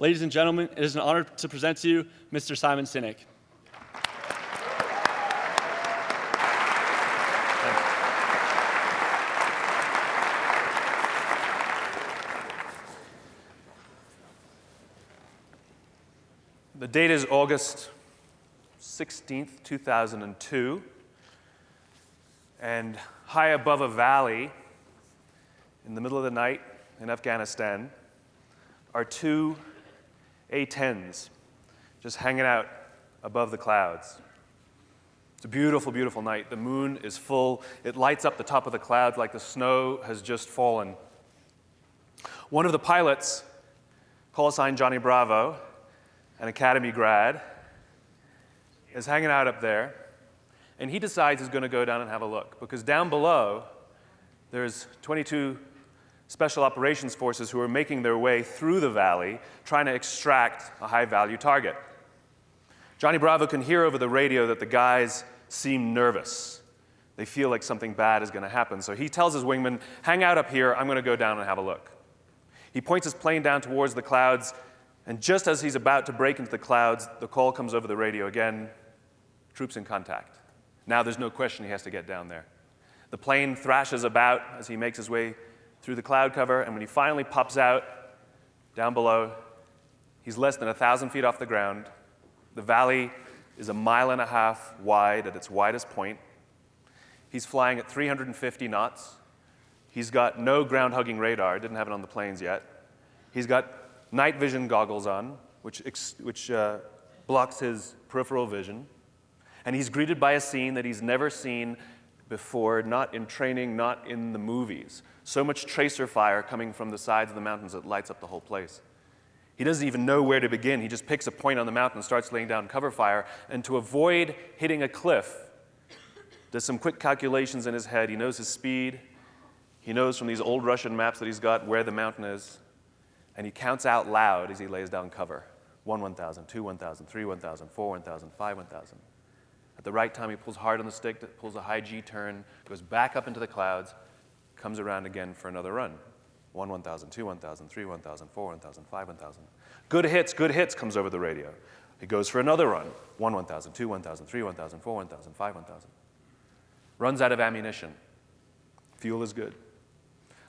Ladies and gentlemen, it is an honor to present to you Mr. Simon Sinek. The date is August 16th, 2002, and high above a valley in the middle of the night in Afghanistan are two A-10s just hanging out above the clouds. It's a beautiful, beautiful night. The moon is full. It lights up the top of the clouds like the snow has just fallen. One of the pilots, call sign Johnny Bravo, an Academy grad, is hanging out up there, and he decides he's going to go down and have a look, because down below there's 22 special operations forces who are making their way through the valley trying to extract a high-value target. Johnny Bravo can hear over the radio that the guys seem nervous. They feel like something bad is going to happen, so he tells his wingman, hang out up here, I'm going to go down and have a look. He points his plane down towards the clouds, and just as he's about to break into the clouds, the call comes over the radio again, troops in contact. Now there's no question he has to get down there. The plane thrashes about as he makes his way through the cloud cover, and when he finally pops out down below, he's less than 1,000 feet off the ground. The valley is 1.5 miles wide at its widest point. He's flying at 350 knots. He's got no ground-hugging radar, didn't have it on the planes yet. He's got night vision goggles on, which blocks his peripheral vision. And he's greeted by a scene that he's never seen before, not in training, not in the movies. So much tracer fire coming from the sides of the mountains that lights up the whole place. He doesn't even know where to begin. He just picks a point on the mountain and starts laying down cover fire. And to avoid hitting a cliff, does some quick calculations in his head. He knows his speed. He knows from these old Russian maps that he's got where the mountain is. And he counts out loud as he lays down cover. 1, 1,000, 2, 1,000, 3, 1,000, 4, 1,000, 5, 1,000. At the right time, he pulls hard on the stick, pulls a high G turn, goes back up into the clouds, comes around again for another run. 1, 1,000, 2, 1,000, 3, 1,000, 4, 1,000, 5, 1,000. Good hits, comes over the radio. He goes for another run. 1, 1,000, 2, 1,000, 3, 1,000, 4, 1,000, 5, 1,000. Runs out of ammunition. Fuel is good.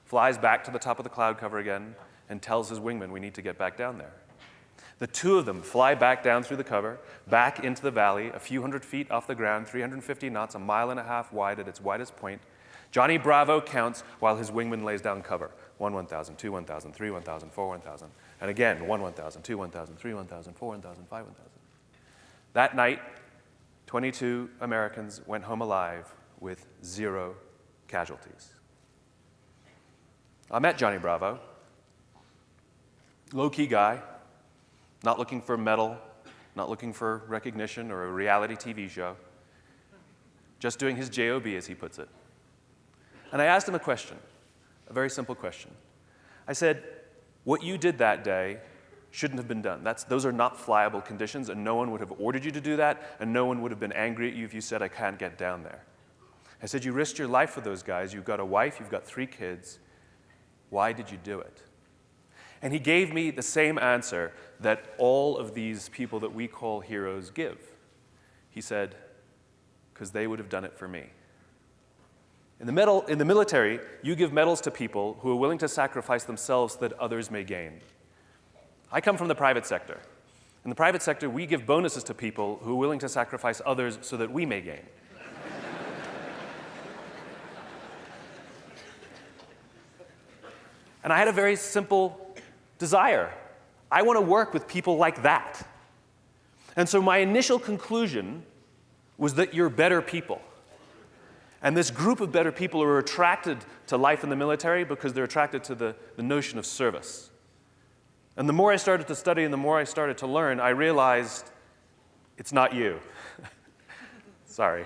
Flies back to the top of the cloud cover again and tells his wingman, we need to get back down there. The two of them fly back down through the cover, back into the valley, a few hundred feet off the ground, 350 knots, 1.5 miles wide at its widest point. Johnny Bravo counts while his wingman lays down cover. 1, 1,000, 2, 1,000, 3, 1,000, 4, 1,000. And again, 1, 1,000, 2, 1,000, 3, 1,000, 4, 1,000, 5, 1,000. That night, 22 Americans went home alive with 0 casualties. I met Johnny Bravo. Low-key guy, not looking for a medal, not looking for recognition or a reality TV show, just doing his job, as he puts it. And I asked him a question, a very simple question. I said, what you did that day shouldn't have been done. Those are not flyable conditions, and no one would have ordered you to do that, and no one would have been angry at you if you said, I can't get down there. I said, you risked your life for those guys. You've got a wife, you've got 3 kids. Why did you do it? And he gave me the same answer that all of these people that we call heroes give. He said, because they would have done it for me. In the military, you give medals to people who are willing to sacrifice themselves so that others may gain. I come from the private sector. In the private sector, we give bonuses to people who are willing to sacrifice others so that we may gain. And I had a very simple desire. I want to work with people like that. And so my initial conclusion was that you're better people. And this group of better people are attracted to life in the military because they're attracted to the notion of service. And the more I started to study and the more I started to learn, I realized it's not you. Sorry.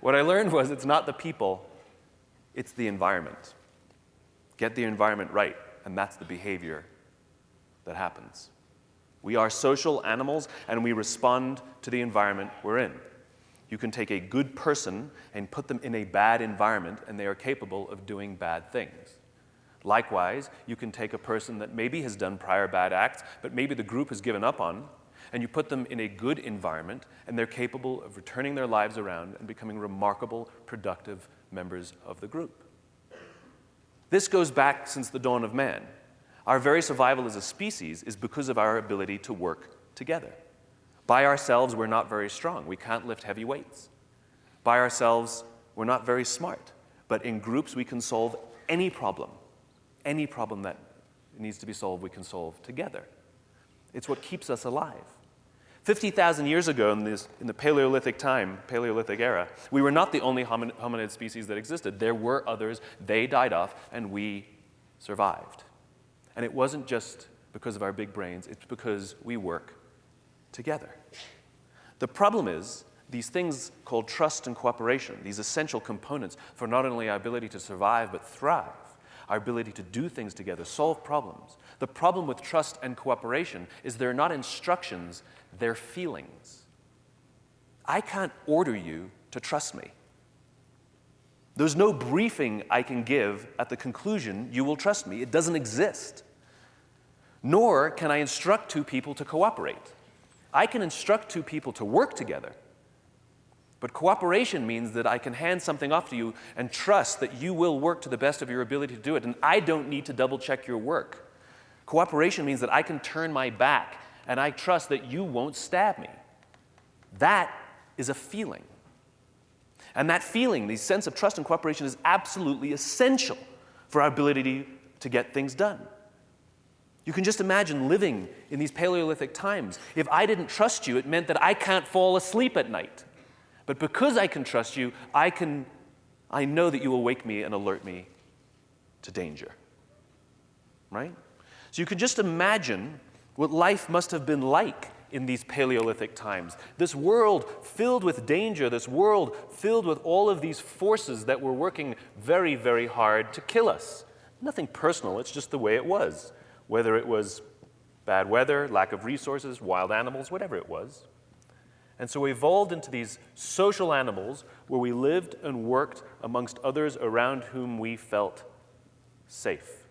What I learned was it's not the people, it's the environment. Get the environment right, and that's the behavior that happens. We are social animals, and we respond to the environment we're in. You can take a good person and put them in a bad environment, and they are capable of doing bad things. Likewise, you can take a person that maybe has done prior bad acts, but maybe the group has given up on, and you put them in a good environment, and they're capable of returning their lives around and becoming remarkable, productive members of the group. This goes back since the dawn of man. Our very survival as a species is because of our ability to work together. By ourselves, we're not very strong. We can't lift heavy weights. By ourselves, we're not very smart. But in groups, we can solve any problem. Any problem that needs to be solved, we can solve together. It's what keeps us alive. 50,000 years ago, in the Paleolithic era, we were not the only hominid species that existed. There were others. They died off, and we survived. And it wasn't just because of our big brains. It's because we work together. The problem is, these things called trust and cooperation, these essential components for not only our ability to survive but thrive, our ability to do things together, solve problems. The problem with trust and cooperation is they're not instructions, they're feelings. I can't order you to trust me. There's no briefing I can give at the conclusion, you will trust me. It doesn't exist. Nor can I instruct two people to cooperate. I can instruct two people to work together. But cooperation means that I can hand something off to you and trust that you will work to the best of your ability to do it, and I don't need to double-check your work. Cooperation means that I can turn my back, and I trust that you won't stab me. That is a feeling. And that feeling, the sense of trust and cooperation, is absolutely essential for our ability to get things done. You can just imagine living in these Paleolithic times. If I didn't trust you, it meant that I can't fall asleep at night. But because I can trust you, I know that you will wake me and alert me to danger. Right? So you could just imagine what life must have been like in these Paleolithic times. This world filled with danger, this world filled with all of these forces that were working very, very hard to kill us. Nothing personal, it's just the way it was. Whether it was bad weather, lack of resources, wild animals, whatever it was. And so we evolved into these social animals where we lived and worked amongst others around whom we felt safe.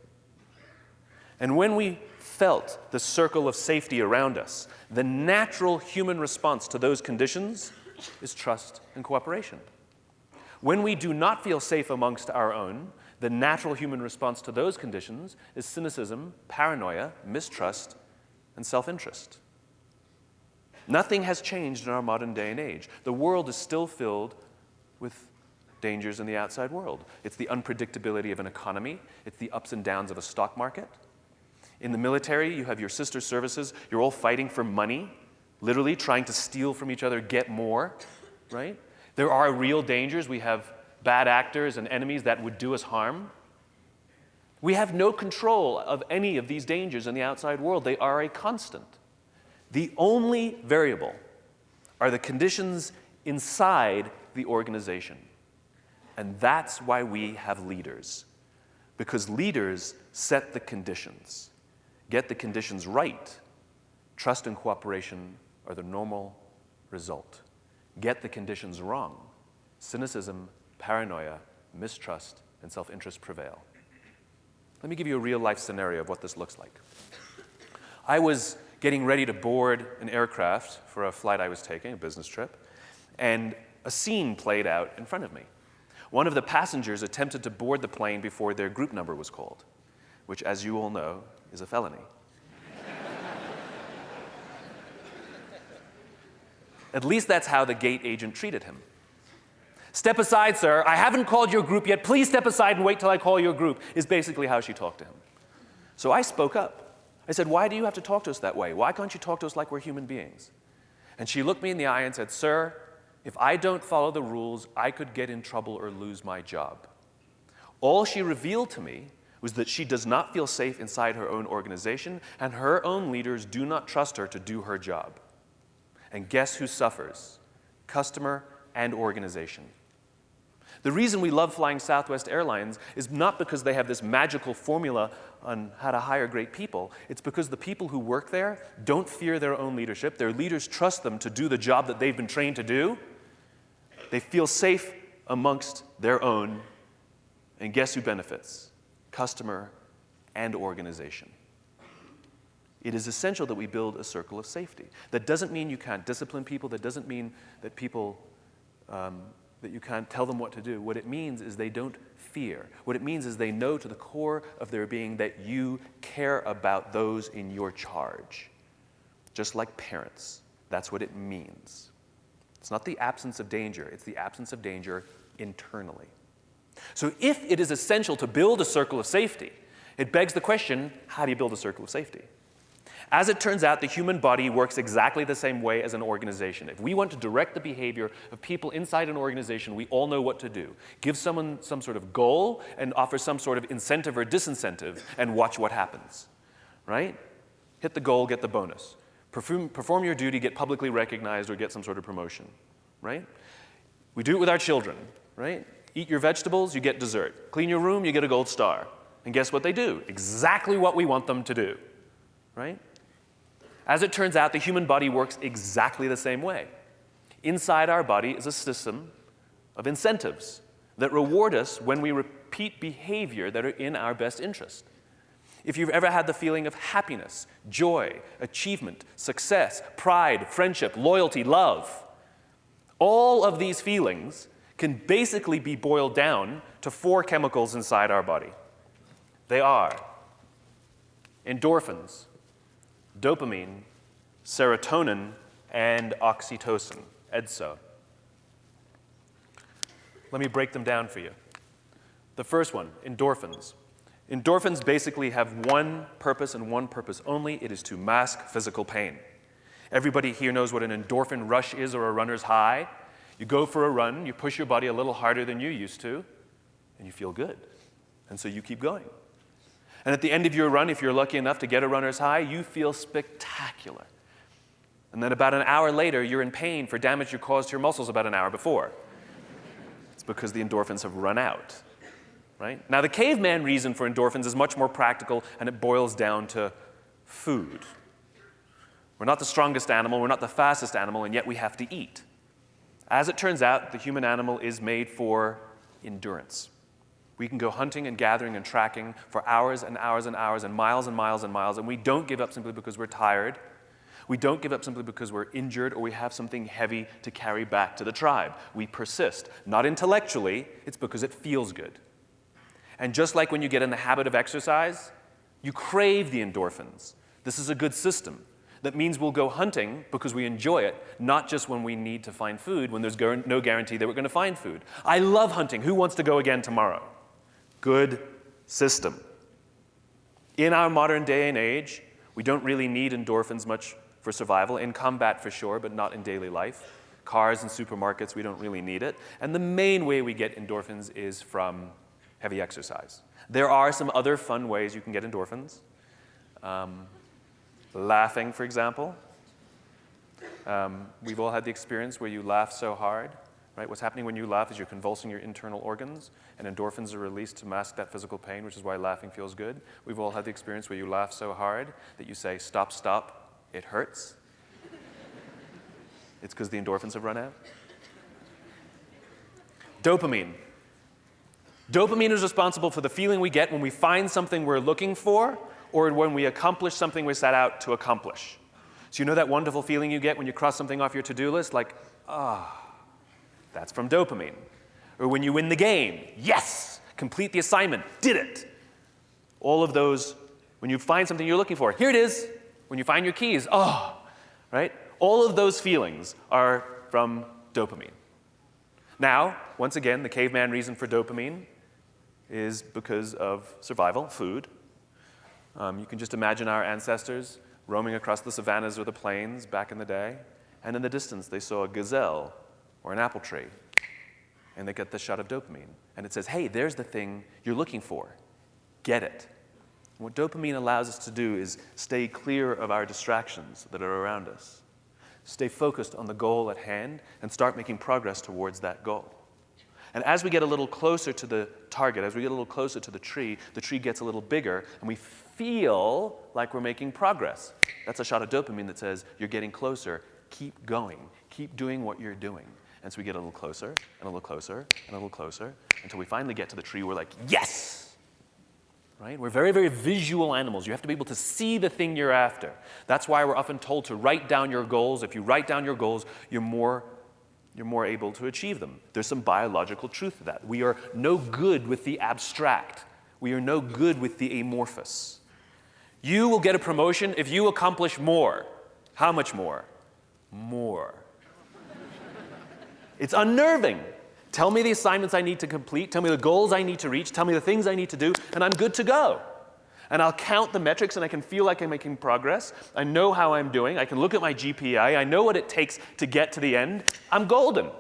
And when we felt the circle of safety around us, the natural human response to those conditions is trust and cooperation. When we do not feel safe amongst our own, the natural human response to those conditions is cynicism, paranoia, mistrust, and self-interest. Nothing has changed in our modern day and age. The world is still filled with dangers in the outside world. It's the unpredictability of an economy. It's the ups and downs of a stock market. In the military, you have your sister services. You're all fighting for money, literally trying to steal from each other, get more, right? There are real dangers. We have bad actors and enemies that would do us harm. We have no control of any of these dangers in the outside world. They are a constant. The only variable are the conditions inside the organization. And that's why we have leaders. Because leaders set the conditions. Get the conditions right. Trust and cooperation are the normal result. Get the conditions wrong. Cynicism, paranoia, mistrust, and self-interest prevail. Let me give you a real-life scenario of what this looks like. I was getting ready to board an aircraft for a flight I was taking, a business trip, and a scene played out in front of me. One of the passengers attempted to board the plane before their group number was called, which, as you all know, is a felony. At least that's how the gate agent treated him. "Step aside, sir. I haven't called your group yet. Please step aside and wait till I call your group," is basically how she talked to him. So I spoke up. I said, "Why do you have to talk to us that way? Why can't you talk to us like we're human beings?" And she looked me in the eye and said, "Sir, if I don't follow the rules, I could get in trouble or lose my job." All she revealed to me was that she does not feel safe inside her own organization, and her own leaders do not trust her to do her job. And guess who suffers? Customer and organization. The reason we love flying Southwest Airlines is not because they have this magical formula on how to hire great people. It's because the people who work there don't fear their own leadership. Their leaders trust them to do the job that they've been trained to do. They feel safe amongst their own. And guess who benefits? Customer and organization. It is essential that we build a circle of safety. That doesn't mean you can't discipline people. That doesn't mean that that you can't tell them what to do. What it means is they don't fear. What it means is they know to the core of their being that you care about those in your charge. Just like parents. That's what it means. It's not the absence of danger. It's the absence of danger internally. So if it is essential to build a circle of safety, it begs the question, how do you build a circle of safety? As it turns out, the human body works exactly the same way as an organization. If we want to direct the behavior of people inside an organization, we all know what to do. Give someone some sort of goal and offer some sort of incentive or disincentive and watch what happens, right? Hit the goal, get the bonus. Perform your duty, get publicly recognized, or get some sort of promotion, right? We do it with our children, right? Eat your vegetables, you get dessert. Clean your room, you get a gold star. And guess what they do? Exactly what we want them to do, right? As it turns out, the human body works exactly the same way. Inside our body is a system of incentives that reward us when we repeat behavior that are in our best interest. If you've ever had the feeling of happiness, joy, achievement, success, pride, friendship, loyalty, love, all of these feelings can basically be boiled down to 4 chemicals inside our body. They are endorphins, dopamine, serotonin, and oxytocin, EDSO. Let me break them down for you. The first one, endorphins. Endorphins basically have one purpose and one purpose only. It is to mask physical pain. Everybody here knows what an endorphin rush is or a runner's high. You go for a run, you push your body a little harder than you used to, and you feel good. And so you keep going. And at the end of your run, if you're lucky enough to get a runner's high, you feel spectacular. And then about an hour later, you're in pain for damage you caused to your muscles about an hour before. It's because the endorphins have run out, right? Now, the caveman reason for endorphins is much more practical, and it boils down to food. We're not the strongest animal, we're not the fastest animal, and yet we have to eat. As it turns out, the human animal is made for endurance. We can go hunting and gathering and tracking for hours and hours and hours and miles and miles and miles, and we don't give up simply because we're tired. We don't give up simply because we're injured or we have something heavy to carry back to the tribe. We persist. Not intellectually, it's because it feels good. And just like when you get in the habit of exercise, you crave the endorphins. This is a good system. That means we'll go hunting because we enjoy it, not just when we need to find food, when there's no guarantee that we're going to find food. I love hunting. Who wants to go again tomorrow? Good system. In our modern day and age, we don't really need endorphins much for survival. In combat for sure, but not in daily life. Cars and supermarkets, we don't really need it. And the main way we get endorphins is from heavy exercise. There are some other fun ways you can get endorphins. Laughing, for example. We've all had the experience where you laugh so hard, right? What's happening when you laugh is you're convulsing your internal organs, and endorphins are released to mask that physical pain, which is why laughing feels good. We've all had the experience where you laugh so hard that you say, "Stop, stop, it hurts." It's because the endorphins have run out. Dopamine. Dopamine is responsible for the feeling we get when we find something we're looking for or when we accomplish something we set out to accomplish. So you know that wonderful feeling you get when you cross something off your to-do list? Like, that's from dopamine. Or when you win the game, yes, complete the assignment, did it. All of those, when you find something you're looking for, here it is. When you find your keys, right? All of those feelings are from dopamine. Now, once again, the caveman reason for dopamine is because of survival, food. You can just imagine our ancestors roaming across the savannas or the plains back in the day, and in the distance they saw a gazelle or an apple tree, and they get the shot of dopamine. And it says, hey, there's the thing you're looking for. Get it. And what dopamine allows us to do is stay clear of our distractions that are around us. Stay focused on the goal at hand and start making progress towards that goal. And as we get a little closer to the target, as we get a little closer to the tree gets a little bigger, and we feel like we're making progress. That's a shot of dopamine that says, you're getting closer, keep going, keep doing what you're doing. And so we get a little closer, and a little closer, and a little closer, until we finally get to the tree, we're like, yes! right? We're very, very visual animals. You have to be able to see the thing you're after. That's why we're often told to write down your goals. If you write down your goals, you're more able to achieve them. There's some biological truth to that. We are no good with the abstract. We are no good with the amorphous. You will get a promotion if you accomplish more. How much more? More. It's unnerving. Tell me the assignments I need to complete, tell me the goals I need to reach, tell me the things I need to do, and I'm good to go. And I'll count the metrics and I can feel like I'm making progress. I know how I'm doing. I can look at my GPA. I know what it takes to get to the end. I'm golden.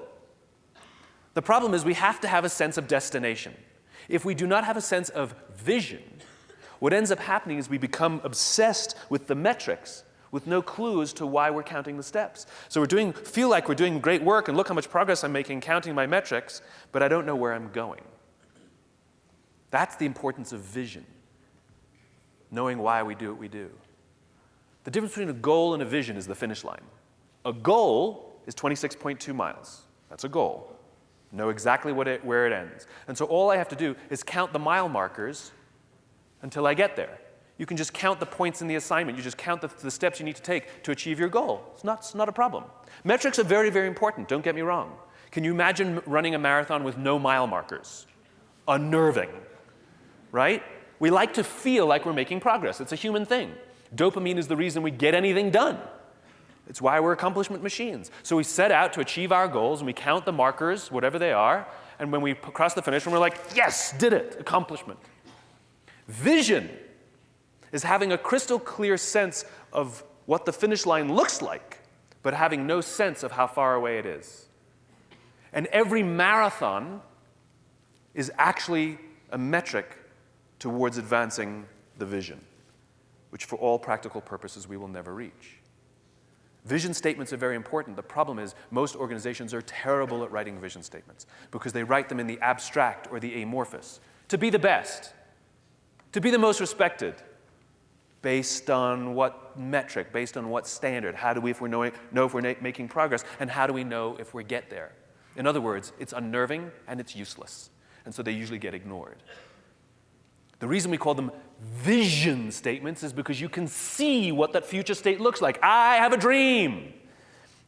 The problem is we have to have a sense of destination. If we do not have a sense of vision, what ends up happening is we become obsessed with the metrics with no clue as to why we're counting the steps. So feel like we're doing great work and look how much progress I'm making counting my metrics, but I don't know where I'm going. That's the importance of vision. Knowing why we do what we do. The difference between a goal and a vision is the finish line. A goal is 26.2 miles. That's a goal. Know exactly where it ends. And so all I have to do is count the mile markers until I get there. You can just count the points in the assignment. You just count the steps you need to take to achieve your goal. It's not a problem. Metrics are very, very important. Don't get me wrong. Can you imagine running a marathon with no mile markers? Unnerving, right? We like to feel like we're making progress. It's a human thing. Dopamine is the reason we get anything done. It's why we're accomplishment machines. So we set out to achieve our goals, and we count the markers, whatever they are, and when we cross the finish line, we're like, yes, did it, accomplishment. Vision is having a crystal clear sense of what the finish line looks like, but having no sense of how far away it is. And every marathon is actually a metric towards advancing the vision, which for all practical purposes we will never reach. Vision statements are very important. The problem is most organizations are terrible at writing vision statements because they write them in the abstract or the amorphous. To be the best, to be the most respected, based on what metric, based on what standard? How do we, if we know if we're making progress, and how do we know if we get there? In other words, it's unnerving and it's useless, and so they usually get ignored. The reason we call them vision statements is because you can see what that future state looks like. I have a dream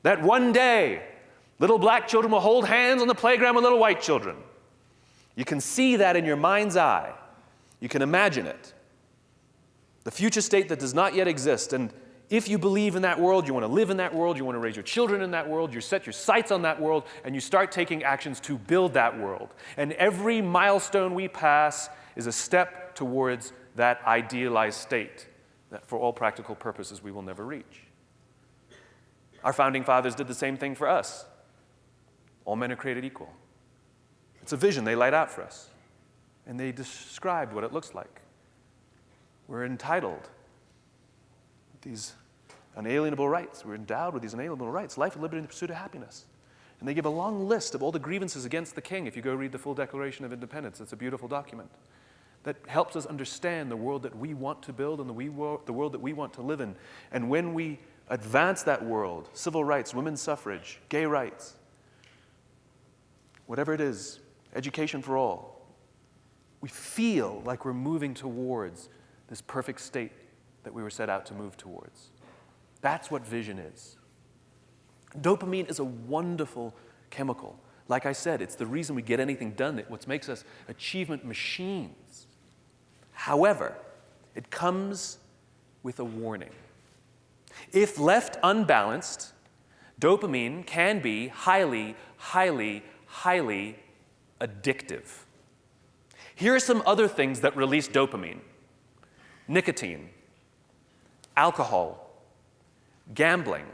that one day little black children will hold hands on the playground with little white children. You can see that in your mind's eye. You can imagine it. The future state that does not yet exist. And if you believe in that world, you want to live in that world, you want to raise your children in that world, you set your sights on that world, and you start taking actions to build that world. And every milestone we pass is a step towards that idealized state that for all practical purposes we will never reach. Our founding fathers did the same thing for us. All men are created equal. It's a vision they laid out for us. And they described what it looks like. We're entitled with these unalienable rights. We're endowed with these unalienable rights, life, liberty, and the pursuit of happiness. And they give a long list of all the grievances against the king. If you go read the full Declaration of Independence, it's a beautiful document that helps us understand the world that we want to build and the world that we want to live in. And when we advance that world, civil rights, women's suffrage, gay rights, whatever it is, education for all, we feel like we're moving towards this perfect state that we were set out to move towards. That's what vision is. Dopamine is a wonderful chemical. Like I said, it's the reason we get anything done, what makes us achievement machines. However, it comes with a warning. If left unbalanced, dopamine can be highly, highly, highly addictive. Here are some other things that release dopamine: nicotine, alcohol, gambling,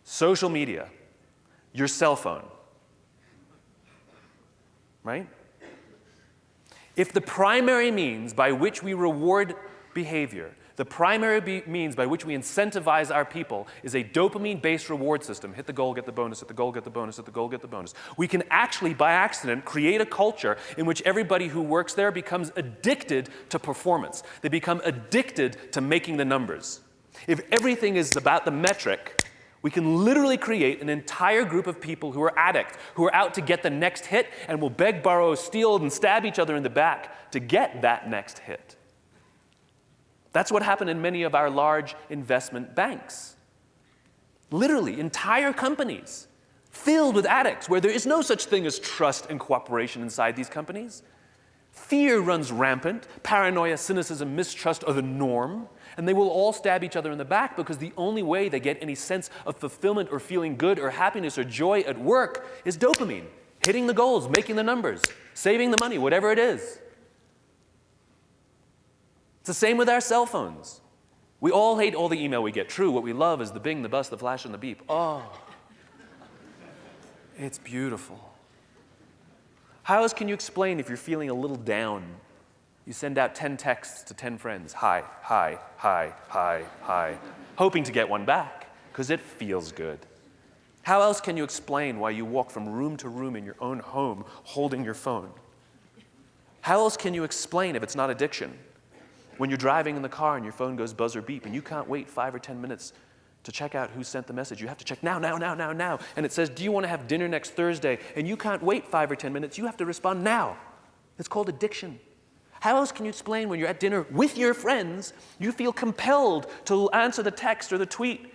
social media, your cell phone. Right? If the primary means by which we reward behavior, the primary means by which we incentivize our people is a dopamine-based reward system, hit the goal, get the bonus, hit the goal, get the bonus, hit the goal, get the bonus, we can actually, by accident, create a culture in which everybody who works there becomes addicted to performance. They become addicted to making the numbers. If everything is about the metric, We can literally create an entire group of people who are addicts, who are out to get the next hit and will beg, borrow, steal, and stab each other in the back to get that next hit. That's what happened in many of our large investment banks. Literally, entire companies filled with addicts where there is no such thing as trust and cooperation inside these companies. Fear runs rampant. Paranoia, cynicism, mistrust are the norm. And they will all stab each other in the back because the only way they get any sense of fulfillment or feeling good or happiness or joy at work is dopamine. Hitting the goals, making the numbers, saving the money, whatever it is. It's the same with our cell phones. We all hate all the email we get. True, what we love is the bing, the buzz, the flash, and the beep. Oh, it's beautiful. How else can you explain if you're feeling a little down? You send out 10 texts to 10 friends. Hi, hi, hi, hi, hi. Hoping to get one back, because it feels good. How else can you explain why you walk from room to room in your own home holding your phone? How else can you explain if it's not addiction? When you're driving in the car and your phone goes buzz or beep and you can't wait 5 or 10 minutes to check out who sent the message. You have to check now. And it says, do you want to have dinner next Thursday? And you can't wait 5 or 10 minutes. You have to respond now. It's called addiction. How else can you explain when you're at dinner with your friends, you feel compelled to answer the text or the tweet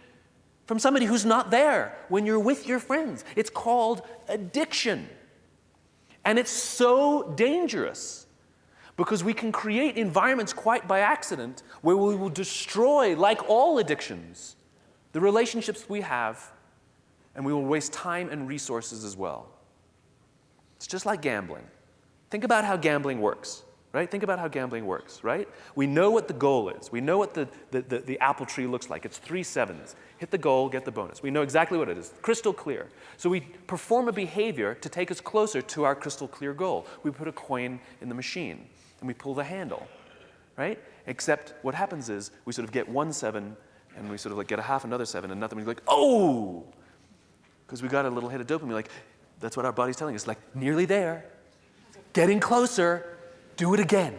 from somebody who's not there when you're with your friends? It's called addiction. And it's so dangerous because we can create environments quite by accident where we will destroy, like all addictions, the relationships we have, and we will waste time and resources as well. It's just like gambling. Think about how gambling works. Right? Think about how gambling works, right? We know what the goal is. We know what the apple tree looks like. It's 3 sevens. Hit the goal, get the bonus. We know exactly what it is. Crystal clear. So we perform a behavior to take us closer to our crystal clear goal. We put a coin in the machine, and we pull the handle, right? Except what happens is we sort of get 1 7, and we sort of like get a half another 7, and nothing. We're like, oh! Because we got a little hit of dopamine. Like, that's what our body's telling us. Like, nearly there. Getting closer. Do it again.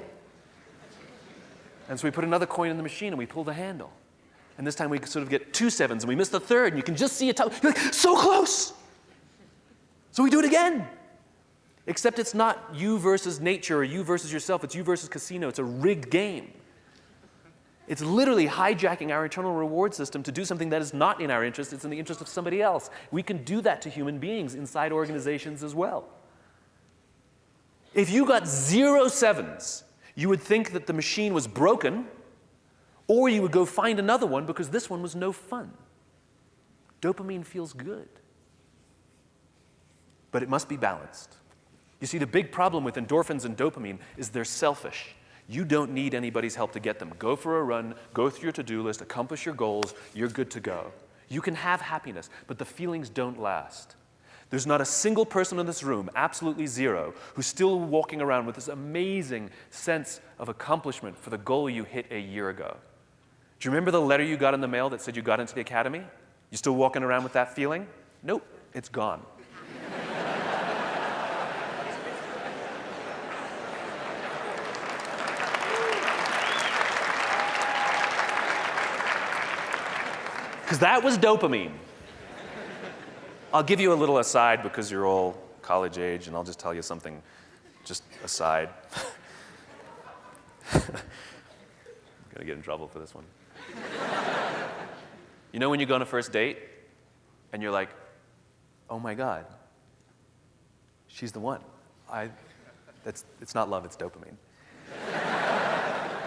And so we put another coin in the machine and we pull the handle. And this time we sort of get 2 sevens and we miss the third and you can just see it. You're like, so close. So we do it again. Except it's not you versus nature or you versus yourself. It's you versus casino. It's a rigged game. It's literally hijacking our internal reward system to do something that is not in our interest. It's in the interest of somebody else. We can do that to human beings inside organizations as well. If you got 0 sevens, you would think that the machine was broken, or you would go find another one because this one was no fun. Dopamine feels good. But it must be balanced. You see, the big problem with endorphins and dopamine is they're selfish. You don't need anybody's help to get them. Go for a run, go through your to-do list, accomplish your goals, you're good to go. You can have happiness, but the feelings don't last. There's not a single person in this room, absolutely zero, who's still walking around with this amazing sense of accomplishment for the goal you hit a year ago. Do you remember the letter you got in the mail that said you got into the academy? You still walking around with that feeling? Nope, it's gone. Because that was dopamine. I'll give you a little aside because you're all college age, and I'll just tell you something, just aside. I'm going to get in trouble for this one. You know when you go on a first date, and you're like, oh my God, she's the one. It's not love, it's dopamine.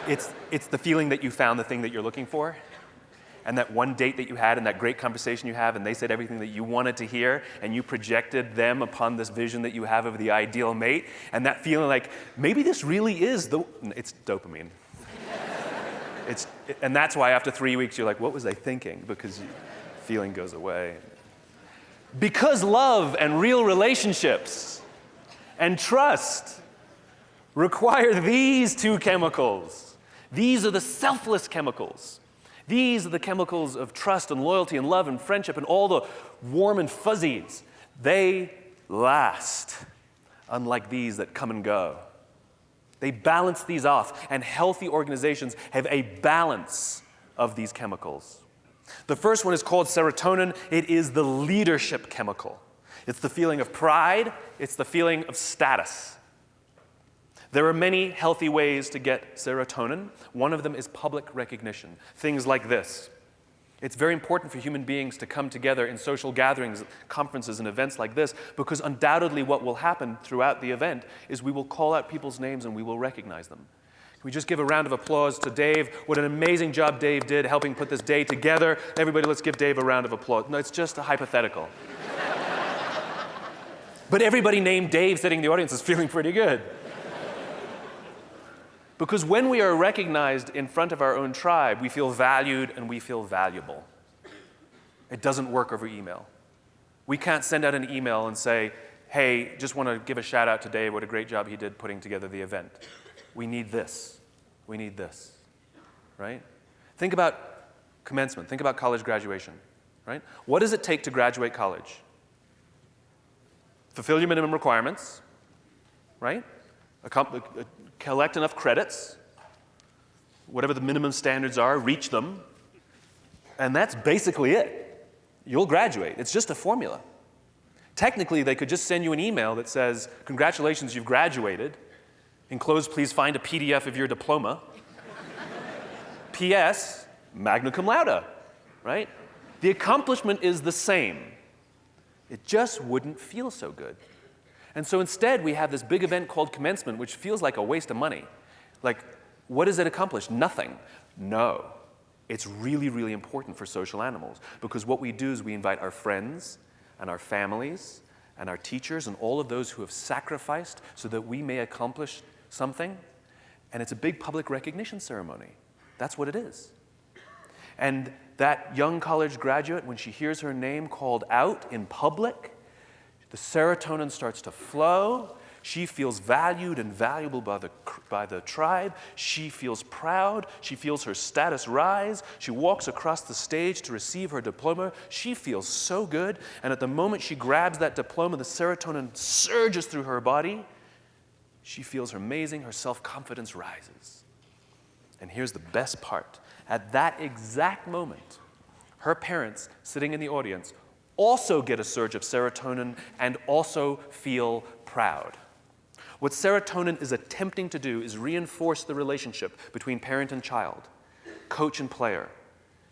It's the feeling that you found the thing that you're looking for. And that one date that you had and that great conversation you have and they said everything that you wanted to hear and you projected them upon this vision that you have of the ideal mate and that feeling like, maybe this really is it's dopamine. And that's why after 3 weeks you're like, what was I thinking? Because feeling goes away. Because love and real relationships and trust require these 2 chemicals. These are the selfless chemicals. These are the chemicals of trust and loyalty and love and friendship and all the warm and fuzzies. They last, unlike these that come and go. They balance these off, and healthy organizations have a balance of these chemicals. The first one is called serotonin. It is the leadership chemical. It's the feeling of pride. It's the feeling of status. There are many healthy ways to get serotonin. One of them is public recognition. Things like this. It's very important for human beings to come together in social gatherings, conferences, and events like this, because undoubtedly what will happen throughout the event is we will call out people's names and we will recognize them. Can we just give a round of applause to Dave? What an amazing job Dave did helping put this day together. Everybody, let's give Dave a round of applause. No, it's just a hypothetical. But everybody named Dave sitting in the audience is feeling pretty good. Because when we are recognized in front of our own tribe, we feel valued and we feel valuable. It doesn't work over email. We can't send out an email and say, hey, just want to give a shout out to Dave, what a great job he did putting together the event. We need this. We need this, right? Think about commencement. Think about college graduation, right? What does it take to graduate college? Fulfill your minimum requirements, right? Collect enough credits, whatever the minimum standards are, reach them, and that's basically it. You'll graduate. It's just a formula. Technically, they could just send you an email that says, congratulations, you've graduated. Enclosed, please find a PDF of your diploma. P.S., magna cum laude, right? The accomplishment is the same. It just wouldn't feel so good. And so instead, we have this big event called commencement, which feels like a waste of money. Like, what does it accomplish? Nothing. No. It's really, really important for social animals, because what we do is we invite our friends and our families and our teachers and all of those who have sacrificed so that we may accomplish something. And it's a big public recognition ceremony. That's what it is. And that young college graduate, when she hears her name called out in public, the serotonin starts to flow. She feels valued and valuable by the tribe. She feels proud. She feels her status rise. She walks across the stage to receive her diploma. She feels so good. And at the moment she grabs that diploma, the serotonin surges through her body. She feels amazing. Her self-confidence rises. And here's the best part. At that exact moment, her parents, sitting in the audience, also get a surge of serotonin and also feel proud. What serotonin is attempting to do is reinforce the relationship between parent and child, coach and player,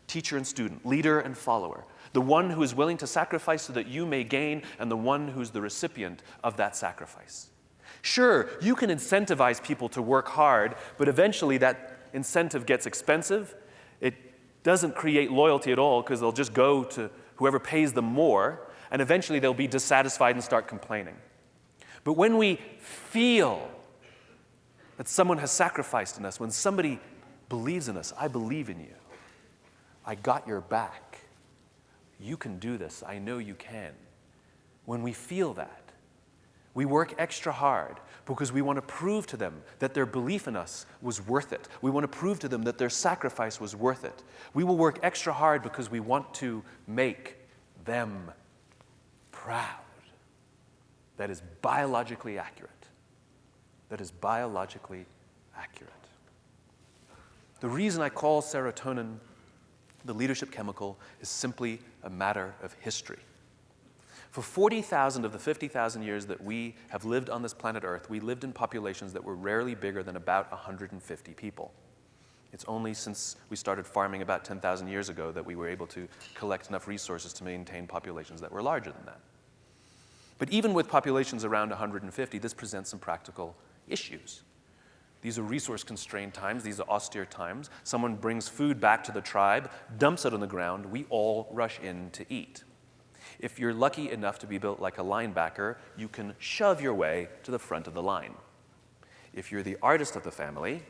teacher and student, leader and follower, the one who is willing to sacrifice so that you may gain, and the one who's the recipient of that sacrifice. Sure, you can incentivize people to work hard, but eventually that incentive gets expensive. It doesn't create loyalty at all, because they'll just go to whoever pays them more, and eventually they'll be dissatisfied and start complaining. But when we feel that someone has sacrificed in us, when somebody believes in us, I believe in you, I got your back, you can do this, I know you can. When we feel that, we work extra hard because we want to prove to them that their belief in us was worth it. We want to prove to them that their sacrifice was worth it. We will work extra hard because we want to make them proud. That is biologically accurate. That is biologically accurate. The reason I call serotonin the leadership chemical is simply a matter of history. For 40,000 of the 50,000 years that we have lived on this planet Earth, we lived in populations that were rarely bigger than about 150 people. It's only since we started farming about 10,000 years ago that we were able to collect enough resources to maintain populations that were larger than that. But even with populations around 150, this presents some practical issues. These are resource-constrained times. These are austere times. Someone brings food back to the tribe, dumps it on the ground. We all rush in to eat. If you're lucky enough to be built like a linebacker, you can shove your way to the front of the line. If you're the artist of the family,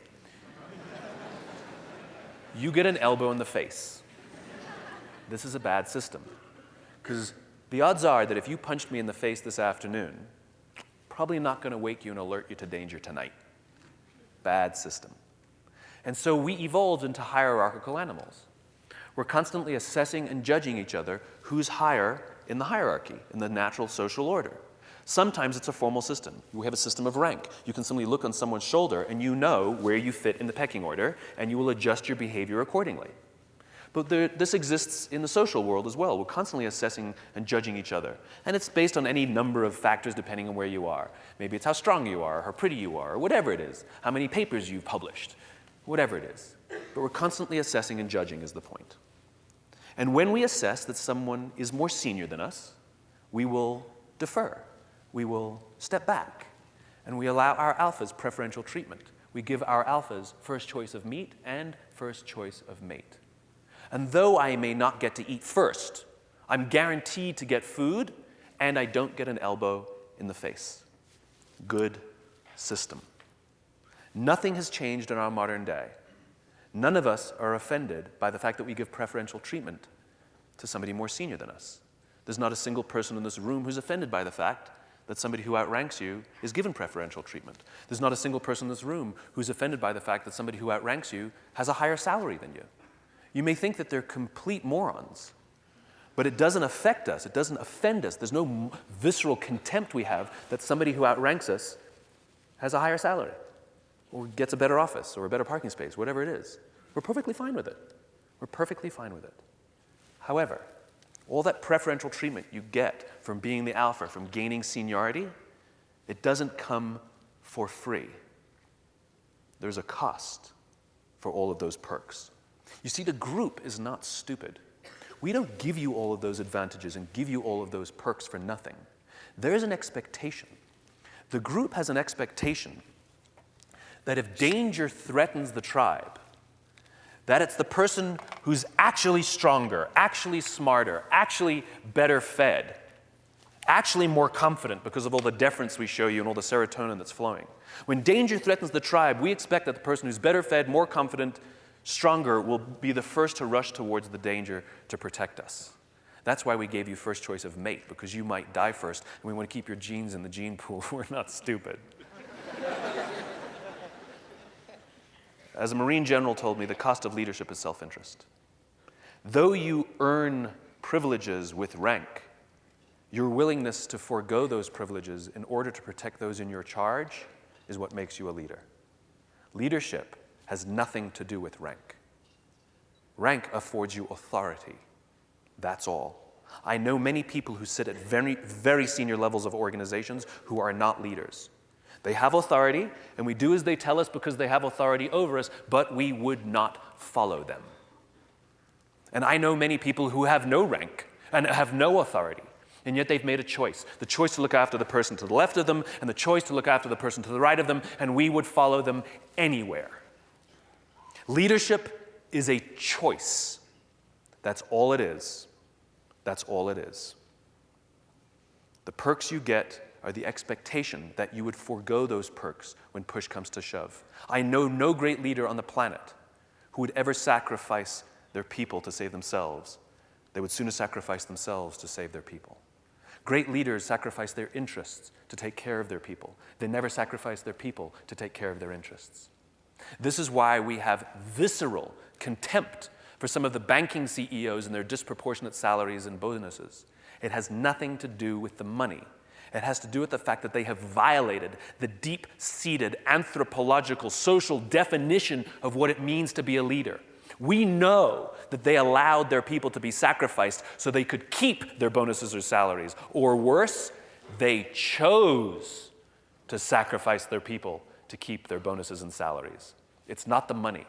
you get an elbow in the face. This is a bad system, because the odds are that if you punched me in the face this afternoon, probably not going to wake you and alert you to danger tonight. Bad system. And so we evolved into hierarchical animals. We're constantly assessing and judging each other who's higher in the hierarchy, in the natural social order. Sometimes it's a formal system. We have a system of rank. You can simply look on someone's shoulder and you know where you fit in the pecking order, and you will adjust your behavior accordingly. But this exists in the social world as well. We're constantly assessing and judging each other. And it's based on any number of factors depending on where you are. Maybe it's how strong you are, or how pretty you are, or whatever it is, how many papers you've published, whatever it is. But we're constantly assessing and judging is the point. And when we assess that someone is more senior than us, we will defer. We will step back. And we allow our alphas preferential treatment. We give our alphas first choice of meet and first choice of mate. And though I may not get to eat first, I'm guaranteed to get food, and I don't get an elbow in the face. Good system. Nothing has changed in our modern day. None of us are offended by the fact that we give preferential treatment to somebody more senior than us. There's not a single person in this room who's offended by the fact that somebody who outranks you is given preferential treatment. There's not a single person in this room who's offended by the fact that somebody who outranks you has a higher salary than you. You may think that they're complete morons, but it doesn't affect us. It doesn't offend us. There's no visceral contempt we have that somebody who outranks us has a higher salary or gets a better office or a better parking space, whatever it is. We're perfectly fine with it. We're perfectly fine with it. However, all that preferential treatment you get from being the alpha, from gaining seniority, it doesn't come for free. There's a cost for all of those perks. You see, the group is not stupid. We don't give you all of those advantages and give you all of those perks for nothing. There's an expectation. The group has an expectation that if danger threatens the tribe, that it's the person who's actually stronger, actually smarter, actually better fed, actually more confident because of all the deference we show you and all the serotonin that's flowing. When danger threatens the tribe, we expect that the person who's better fed, more confident, stronger will be the first to rush towards the danger to protect us. That's why we gave you first choice of mate, because you might die first, and we want to keep your genes in the gene pool. We're not stupid. As a Marine general told me, the cost of leadership is self-interest. Though you earn privileges with rank, your willingness to forego those privileges in order to protect those in your charge is what makes you a leader. Leadership has nothing to do with rank. Rank affords you authority. That's all. I know many people who sit at very, very senior levels of organizations who are not leaders. They have authority, and we do as they tell us because they have authority over us, but we would not follow them. And I know many people who have no rank and have no authority, and yet they've made a choice. The choice to look after the person to the left of them, and the choice to look after the person to the right of them, and we would follow them anywhere. Leadership is a choice. That's all it is. That's all it is. The perks you get are the expectation that you would forego those perks when push comes to shove. I know no great leader on the planet who would ever sacrifice their people to save themselves. They would sooner sacrifice themselves to save their people. Great leaders sacrifice their interests to take care of their people. They never sacrifice their people to take care of their interests. This is why we have visceral contempt for some of the banking CEOs and their disproportionate salaries and bonuses. It has nothing to do with the money. It has to do with the fact that they have violated the deep-seated anthropological social definition of what it means to be a leader. We know that they allowed their people to be sacrificed so they could keep their bonuses or salaries. Or worse, they chose to sacrifice their people to keep their bonuses and salaries. It's not the money.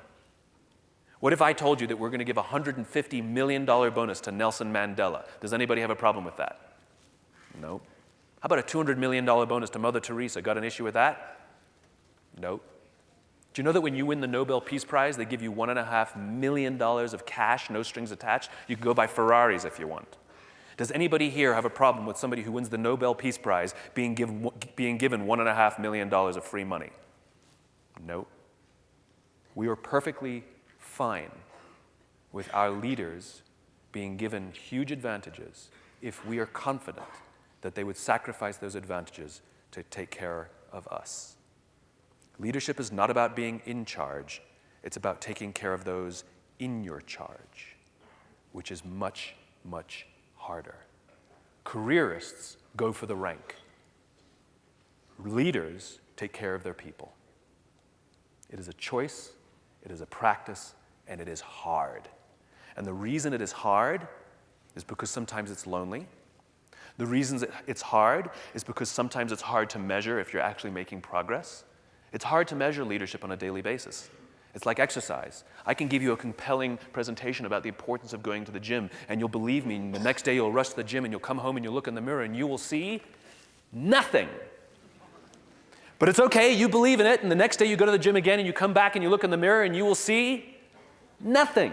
What if I told you that we're going to give a $150 million bonus to Nelson Mandela? Does anybody have a problem with that? No. How about a $200 million bonus to Mother Teresa? Got an issue with that? No. Do you know that when you win the Nobel Peace Prize, they give you $1.5 million of cash, no strings attached? You can go buy Ferraris if you want. Does anybody here have a problem with somebody who wins the Nobel Peace Prize being given $1.5 million of free money? No. We are perfectly fine with our leaders being given huge advantages if we are confident that they would sacrifice those advantages to take care of us. Leadership is not about being in charge. It's about taking care of those in your charge, which is much, much harder. Careerists go for the rank. Leaders take care of their people. It is a choice, it is a practice, and it is hard. And the reason it is hard is because sometimes it's lonely. The reasons it's hard is because sometimes it's hard to measure if you're actually making progress. It's hard to measure leadership on a daily basis. It's like exercise. I can give you a compelling presentation about the importance of going to the gym, and you'll believe me, and the next day you'll rush to the gym and you'll come home and you'll look in the mirror and you will see nothing. But it's okay, you believe in it, and the next day you go to the gym again and you come back and you look in the mirror and you will see nothing.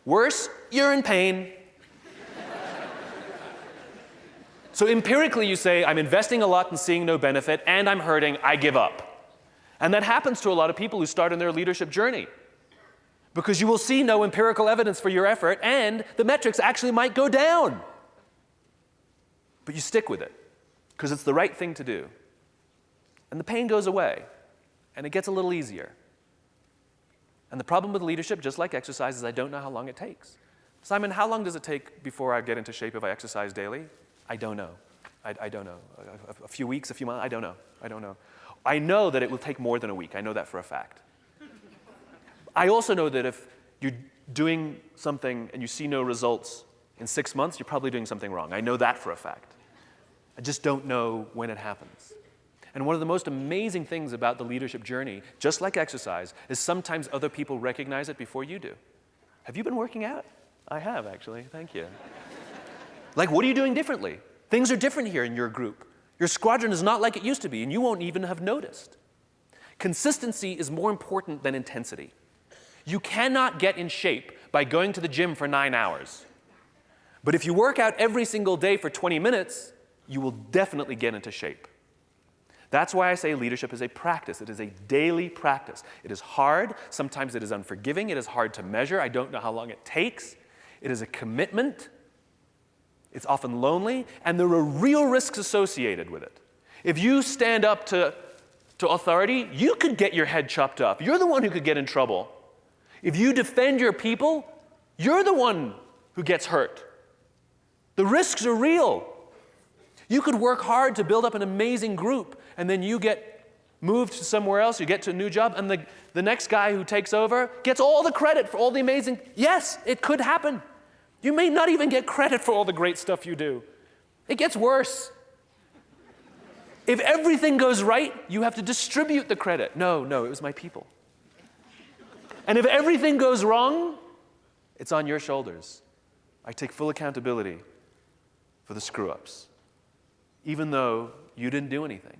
Worse, you're in pain. So empirically you say, I'm investing a lot and seeing no benefit, and I'm hurting, I give up. And that happens to a lot of people who start in their leadership journey. Because you will see no empirical evidence for your effort, and the metrics actually might go down. But you stick with it, because it's the right thing to do. And the pain goes away, and it gets a little easier. And the problem with leadership, just like exercise, is I don't know how long it takes. Simon, how long does it take before I get into shape if I exercise daily? I don't know. I don't know. A few weeks, a few months, I don't know. I know that it will take more than a week. I know that for a fact. I also know that if you're doing something and you see no results in 6 months, you're probably doing something wrong. I know that for a fact. I just don't know when it happens. And one of the most amazing things about the leadership journey, just like exercise, is sometimes other people recognize it before you do. Have you been working out? I have, actually. Thank you. Like, what are you doing differently? Things are different here in your group. Your squadron is not like it used to be, and you won't even have noticed. Consistency is more important than intensity. You cannot get in shape by going to the gym for 9 hours. But if you work out every single day for 20 minutes, you will definitely get into shape. That's why I say leadership is a practice. It is a daily practice. It is hard. Sometimes it is unforgiving. It is hard to measure. I don't know how long it takes. It is a commitment. It's often lonely, and there are real risks associated with it. If you stand up to authority, you could get your head chopped off. You're the one who could get in trouble. If you defend your people, you're the one who gets hurt. The risks are real. You could work hard to build up an amazing group, and then you get moved to somewhere else, you get to a new job, and the next guy who takes over gets all the credit for all the amazing. Yes, it could happen. You may not even get credit for all the great stuff you do. It gets worse. If everything goes right, you have to distribute the credit. No, it was my people. And if everything goes wrong, it's on your shoulders. I take full accountability for the screw-ups, even though you didn't do anything.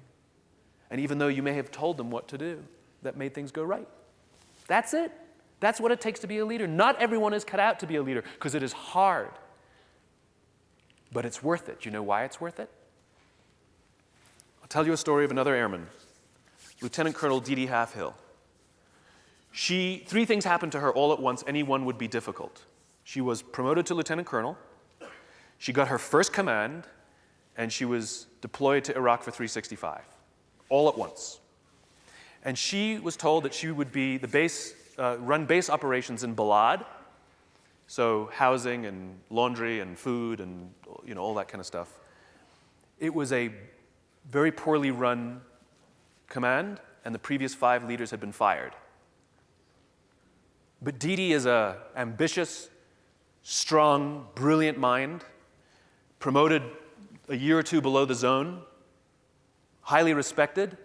And even though you may have told them what to do that made things go right. That's it. That's what it takes to be a leader. Not everyone is cut out to be a leader because it is hard. But it's worth it. You know why it's worth it? I'll tell you a story of another airman, Lieutenant Colonel Dee Dee Halfhill. 3 things happened to her all at once. Any one would be difficult. She was promoted to lieutenant colonel. She got her first command, and she was deployed to Iraq for 365, all at once. And she was told that she would be run base operations in Balad, so housing and laundry and food and all that kind of stuff. It was a very poorly run command, and the previous 5 leaders had been fired. But Dee Dee is an ambitious, strong, brilliant mind, promoted a year or 2 below the zone, highly respected,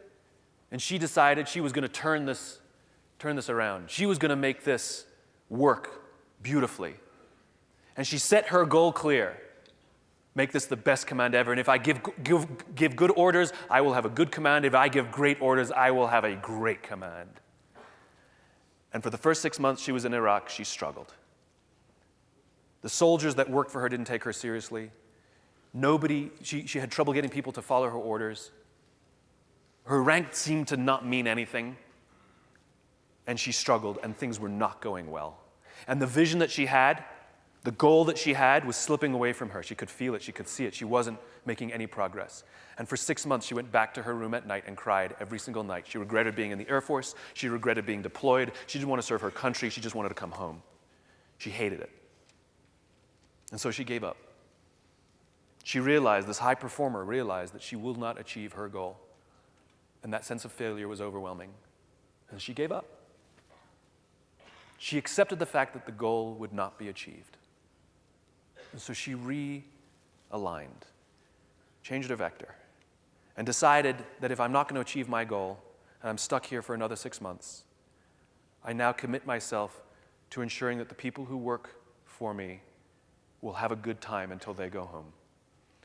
and she decided she was going to turn this around. She was going to make this work beautifully. And she set her goal clear. Make this the best command ever. And if I give good orders, I will have a good command. If I give great orders, I will have a great command. And for the first 6 months she was in Iraq, she struggled. The soldiers that worked for her didn't take her seriously. She had trouble getting people to follow her orders. Her rank seemed to not mean anything. And she struggled, and things were not going well. And the vision that she had, the goal that she had, was slipping away from her. She could feel it, she could see it. She wasn't making any progress. And for 6 months, she went back to her room at night and cried every single night. She regretted being in the Air Force. She regretted being deployed. She didn't want to serve her country. She just wanted to come home. She hated it. And so she gave up. This high performer realized that she will not achieve her goal. And that sense of failure was overwhelming. And she gave up. She accepted the fact that the goal would not be achieved. And so she realigned, changed her vector, and decided that if I'm not going to achieve my goal, and I'm stuck here for another 6 months, I now commit myself to ensuring that the people who work for me will have a good time until they go home.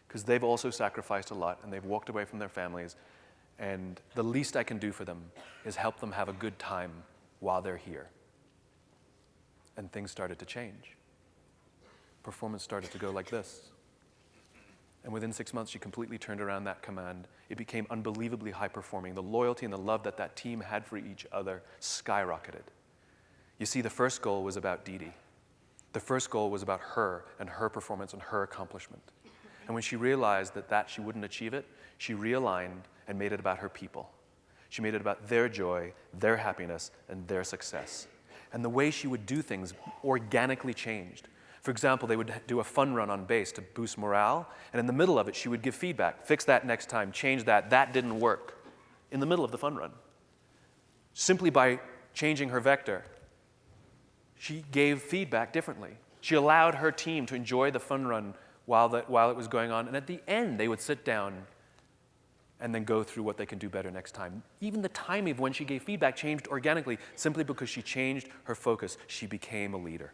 Because they've also sacrificed a lot, and they've walked away from their families, and the least I can do for them is help them have a good time while they're here. And things started to change. Performance started to go like this. And within 6 months, she completely turned around that command. It became unbelievably high-performing. The loyalty and the love that that team had for each other skyrocketed. You see, the first goal was about Dee Dee. The first goal was about her and her performance and her accomplishment. And when she realized that she wouldn't achieve it, she realigned and made it about her people. She made it about their joy, their happiness, and their success. And the way she would do things organically changed. For example, they would do a fun run on base to boost morale, and in the middle of it, she would give feedback. Fix that next time, change that didn't work. In the middle of the fun run. Simply by changing her vector, she gave feedback differently. She allowed her team to enjoy the fun run while it was going on, and at the end, they would sit down and then go through what they can do better next time. Even the timing of when she gave feedback changed organically simply because she changed her focus. She became a leader.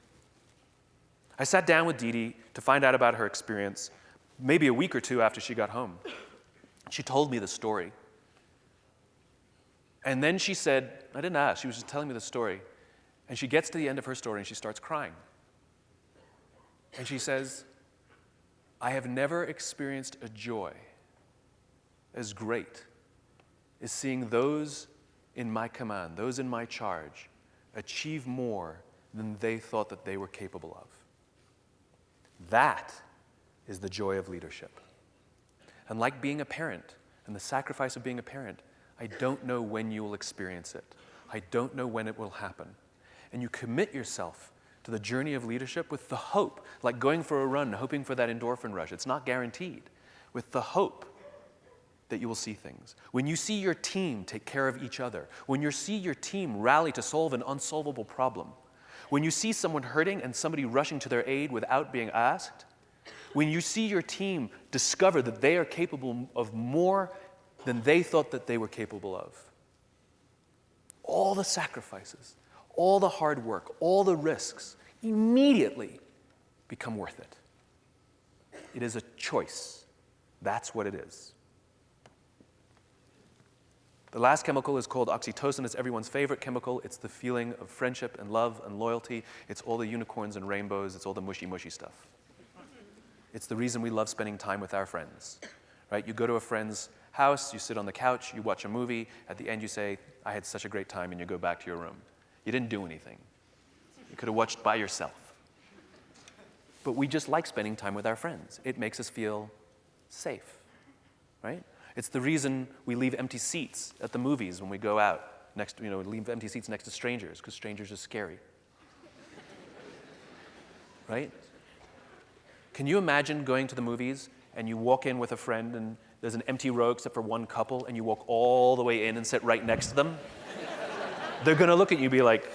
I sat down with Dee Dee to find out about her experience maybe a week or two after she got home. She told me the story. And then she said, I didn't ask, she was just telling me the story. And she gets to the end of her story and she starts crying. And she says, I have never experienced a joy as great as seeing those in my command, those in my charge, achieve more than they thought that they were capable of. That is the joy of leadership. And like being a parent and the sacrifice of being a parent, I don't know when you will experience it. I don't know when it will happen. And you commit yourself to the journey of leadership with the hope, like going for a run, hoping for that endorphin rush. It's not guaranteed. With the hope that you will see things. When you see your team take care of each other, when you see your team rally to solve an unsolvable problem, when you see someone hurting and somebody rushing to their aid without being asked, when you see your team discover that they are capable of more than they thought that they were capable of, all the sacrifices, all the hard work, all the risks immediately become worth it. It is a choice. That's what it is. The last chemical is called oxytocin. It's everyone's favorite chemical. It's the feeling of friendship and love and loyalty. It's all the unicorns and rainbows. It's all the mushy, mushy stuff. It's the reason we love spending time with our friends, right? You go to a friend's house, you sit on the couch, you watch a movie. At the end, you say, I had such a great time, and you go back to your room. You didn't do anything. You could have watched by yourself. But we just like spending time with our friends. It makes us feel safe, right? It's the reason we leave empty seats at the movies when we go out. Leave empty seats next to strangers, because strangers are scary. Right? Can you imagine going to the movies and you walk in with a friend and there's an empty row except for one couple and you walk all the way in and sit right next to them? They're going to look at you and be like...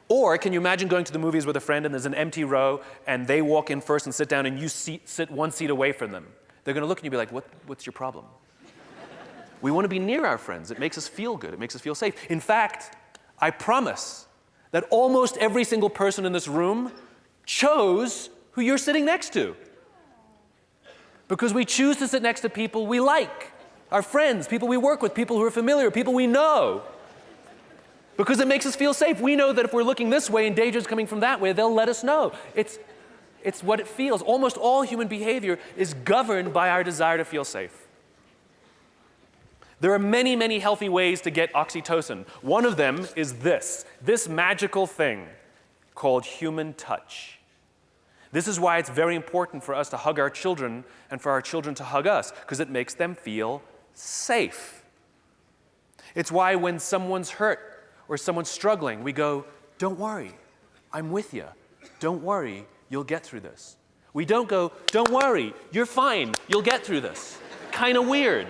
Or can you imagine going to the movies with a friend and there's an empty row and they walk in first and sit down and you sit one seat away from them? They're going to look at you and be like, what's your problem? We want to be near our friends. It makes us feel good. It makes us feel safe. In fact, I promise that almost every single person in this room chose who you're sitting next to. Because we choose to sit next to people we like, our friends, people we work with, people who are familiar, people we know. Because it makes us feel safe. We know that if we're looking this way and danger's coming from that way, they'll let us know. It's what it feels. Almost all human behavior is governed by our desire to feel safe. There are many, many healthy ways to get oxytocin. One of them is this magical thing called human touch. This is why it's very important for us to hug our children and for our children to hug us, because it makes them feel safe. It's why when someone's hurt or someone's struggling, we go, don't worry, I'm with you. Don't worry, you'll get through this. We don't go, don't worry, you're fine, you'll get through this. Kind of weird.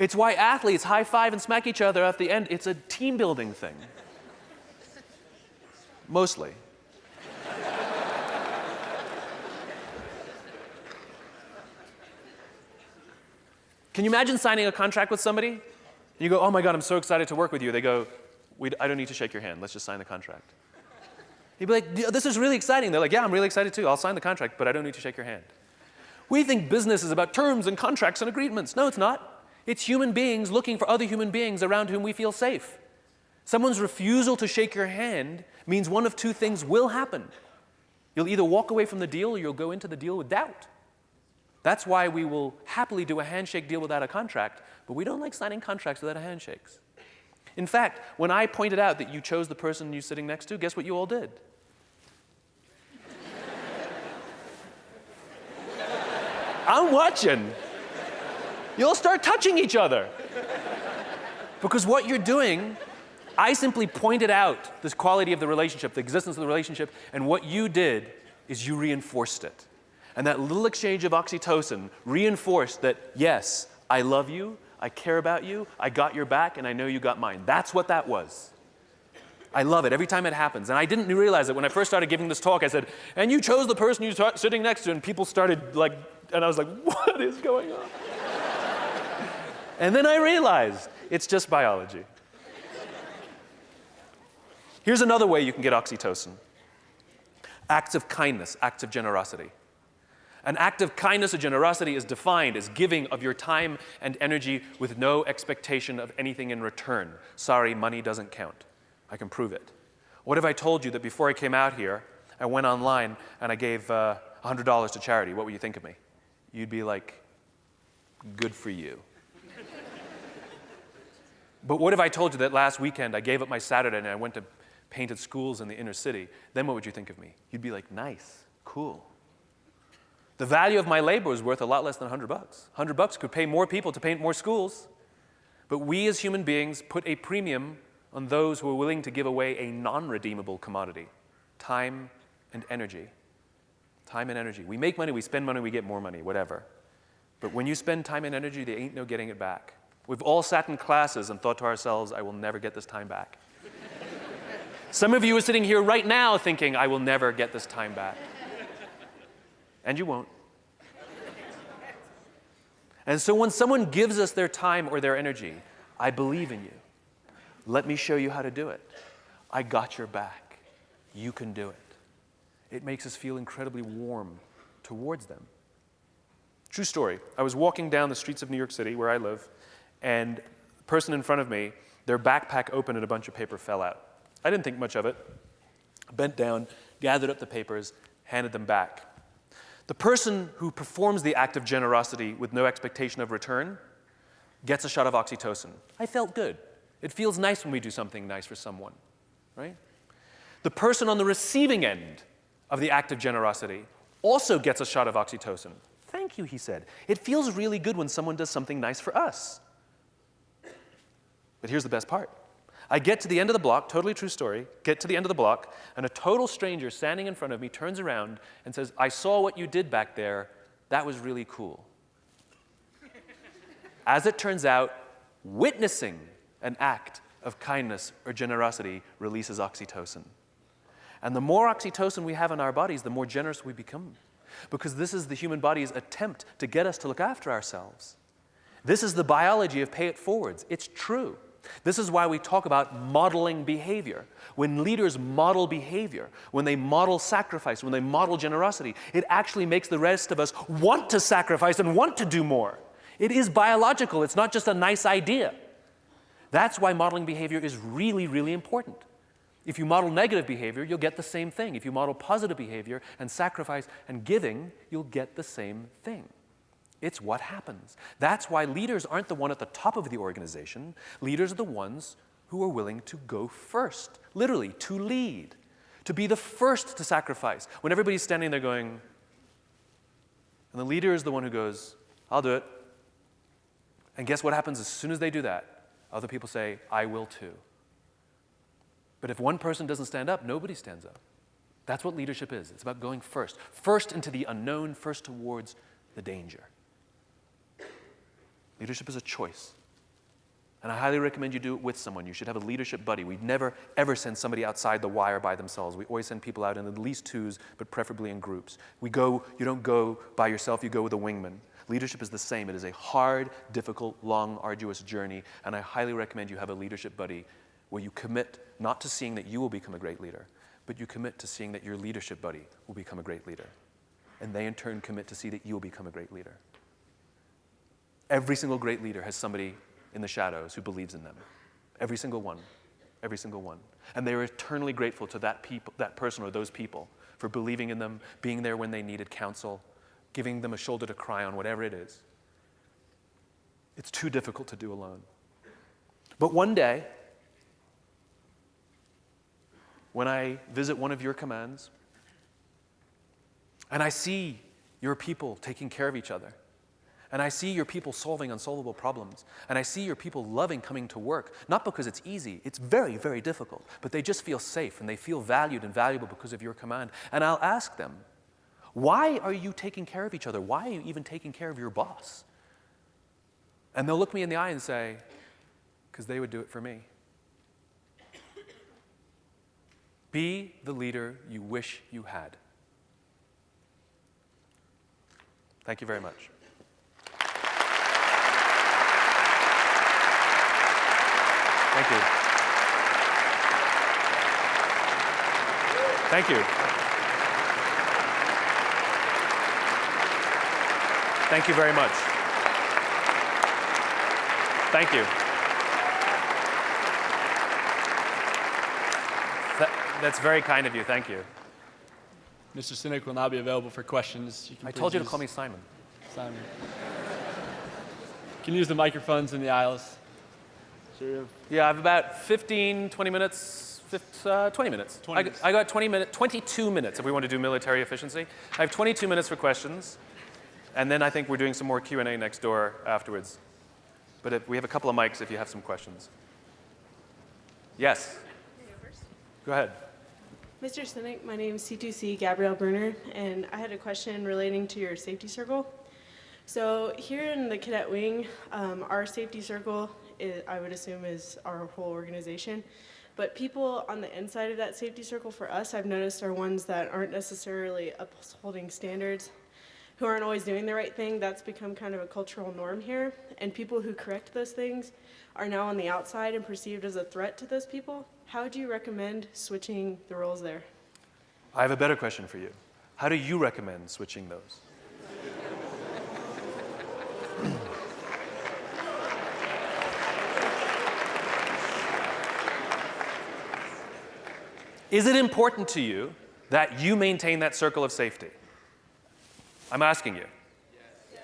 It's why athletes high-five and smack each other at the end. It's a team-building thing. Mostly. Can you imagine signing a contract with somebody? And you go, oh my God, I'm so excited to work with you. They go, I don't need to shake your hand. Let's just sign the contract. You'd be like, this is really exciting. They're like, yeah, I'm really excited too. I'll sign the contract, but I don't need to shake your hand. We think business is about terms and contracts and agreements. No, it's not. It's human beings looking for other human beings around whom we feel safe. Someone's refusal to shake your hand means one of two things will happen. You'll either walk away from the deal or you'll go into the deal with doubt. That's why we will happily do a handshake deal without a contract, but we don't like signing contracts without handshakes. In fact, when I pointed out that you chose the person you're sitting next to, guess what you all did? I'm watching. You'll start touching each other. Because what you're doing, I simply pointed out this quality of the relationship, the existence of the relationship, and what you did is you reinforced it. And that little exchange of oxytocin reinforced that, yes, I love you, I care about you, I got your back, and I know you got mine. That's what that was. I love it every time it happens. And I didn't realize it when I first started giving this talk. I said, and you chose the person you're sitting next to, and people started like, and I was like, what is going on? And then I realized it's just biology. Here's another way you can get oxytocin. Acts of kindness, acts of generosity. An act of kindness or generosity is defined as giving of your time and energy with no expectation of anything in return. Sorry, money doesn't count. I can prove it. What if I told you that before I came out here, I went online and I gave $100 to charity? What would you think of me? You'd be like, good for you. But what if I told you that last weekend I gave up my Saturday and I went to painted schools in the inner city? Then what would you think of me? You'd be like, nice, cool. The value of my labor is worth a lot less than $100. $100 could pay more people to paint more schools. But we as human beings put a premium on those who are willing to give away a non-redeemable commodity, time and energy. Time and energy. We make money, we spend money, we get more money, whatever. But when you spend time and energy, there ain't no getting it back. We've all sat in classes and thought to ourselves, I will never get this time back. Some of you are sitting here right now thinking, I will never get this time back. And you won't. And so when someone gives us their time or their energy, I believe in you. Let me show you how to do it. I got your back. You can do it. It makes us feel incredibly warm towards them. True story. I was walking down the streets of New York City, where I live, and the person in front of me, their backpack opened and a bunch of paper fell out. I didn't think much of it. Bent down, gathered up the papers, handed them back. The person who performs the act of generosity with no expectation of return gets a shot of oxytocin. I felt good. It feels nice when we do something nice for someone, right? The person on the receiving end of the act of generosity also gets a shot of oxytocin. Thank you, he said. It feels really good when someone does something nice for us. But here's the best part. I get to the end of the block, totally true story, get to the end of the block, and a total stranger standing in front of me turns around and says, I saw what you did back there. That was really cool. As it turns out, witnessing an act of kindness or generosity releases oxytocin. And the more oxytocin we have in our bodies, the more generous we become. Because this is the human body's attempt to get us to look after ourselves. This is the biology of pay it forwards. It's true. This is why we talk about modeling behavior. When leaders model behavior, when they model sacrifice, when they model generosity, it actually makes the rest of us want to sacrifice and want to do more. It is biological. It's not just a nice idea. That's why modeling behavior is really, really important. If you model negative behavior, you'll get the same thing. If you model positive behavior and sacrifice and giving, you'll get the same thing. It's what happens. That's why leaders aren't the one at the top of the organization. Leaders are the ones who are willing to go first, literally, to lead, to be the first to sacrifice. When everybody's standing there going, and the leader is the one who goes, I'll do it. And guess what happens as soon as they do that? Other people say, I will too. But if one person doesn't stand up, nobody stands up. That's what leadership is. It's about going first. First into the unknown, first towards the danger. Leadership is a choice. And I highly recommend you do it with someone. You should have a leadership buddy. We'd never, ever send somebody outside the wire by themselves. We always send people out in at least twos, but preferably in groups. You don't go by yourself, you go with a wingman. Leadership is the same. It is a hard, difficult, long, arduous journey, and I highly recommend you have a leadership buddy where you commit not to seeing that you will become a great leader, but you commit to seeing that your leadership buddy will become a great leader. And they in turn commit to see that you'll become a great leader. Every single great leader has somebody in the shadows who believes in them. Every single one. Every single one. And they are eternally grateful to that person or those people for believing in them, being there when they needed counsel, giving them a shoulder to cry on, whatever it is. It's too difficult to do alone. But one day, when I visit one of your commands, and I see your people taking care of each other, and I see your people solving unsolvable problems. And I see your people loving coming to work, not because it's easy. It's very, very difficult. But they just feel safe, and they feel valued and valuable because of your command. And I'll ask them, why are you taking care of each other? Why are you even taking care of your boss? And they'll look me in the eye and say, because they would do it for me. Be the leader you wish you had. Thank you very much. Thank you. Thank you. Thank you very much. Thank you. That's very kind of you. Thank you. Mr. Sinek will now be available for questions. I told you to call me Simon. Simon. You can use the microphones in the aisles. Sure. Yeah, I have about 15, 20 minutes. 20 minutes. I got 22 minutes if we want to do military efficiency. I have 22 minutes for questions, and then I think we're doing some more Q&A next door afterwards. But we have a couple of mics if you have some questions. Yes? Go ahead. Mr. Sinek, my name is C2C Gabrielle Bruner, and I had a question relating to your safety circle. So here in the cadet wing, our safety circle, I would assume, is our whole organization. But people on the inside of that safety circle for us, I've noticed, are ones that aren't necessarily upholding standards, who aren't always doing the right thing. That's become kind of a cultural norm here. And people who correct those things are now on the outside and perceived as a threat to those people. How would you recommend switching the roles there? I have a better question for you. How do you recommend switching those? Is it important to you that you maintain that circle of safety? I'm asking you. Yes.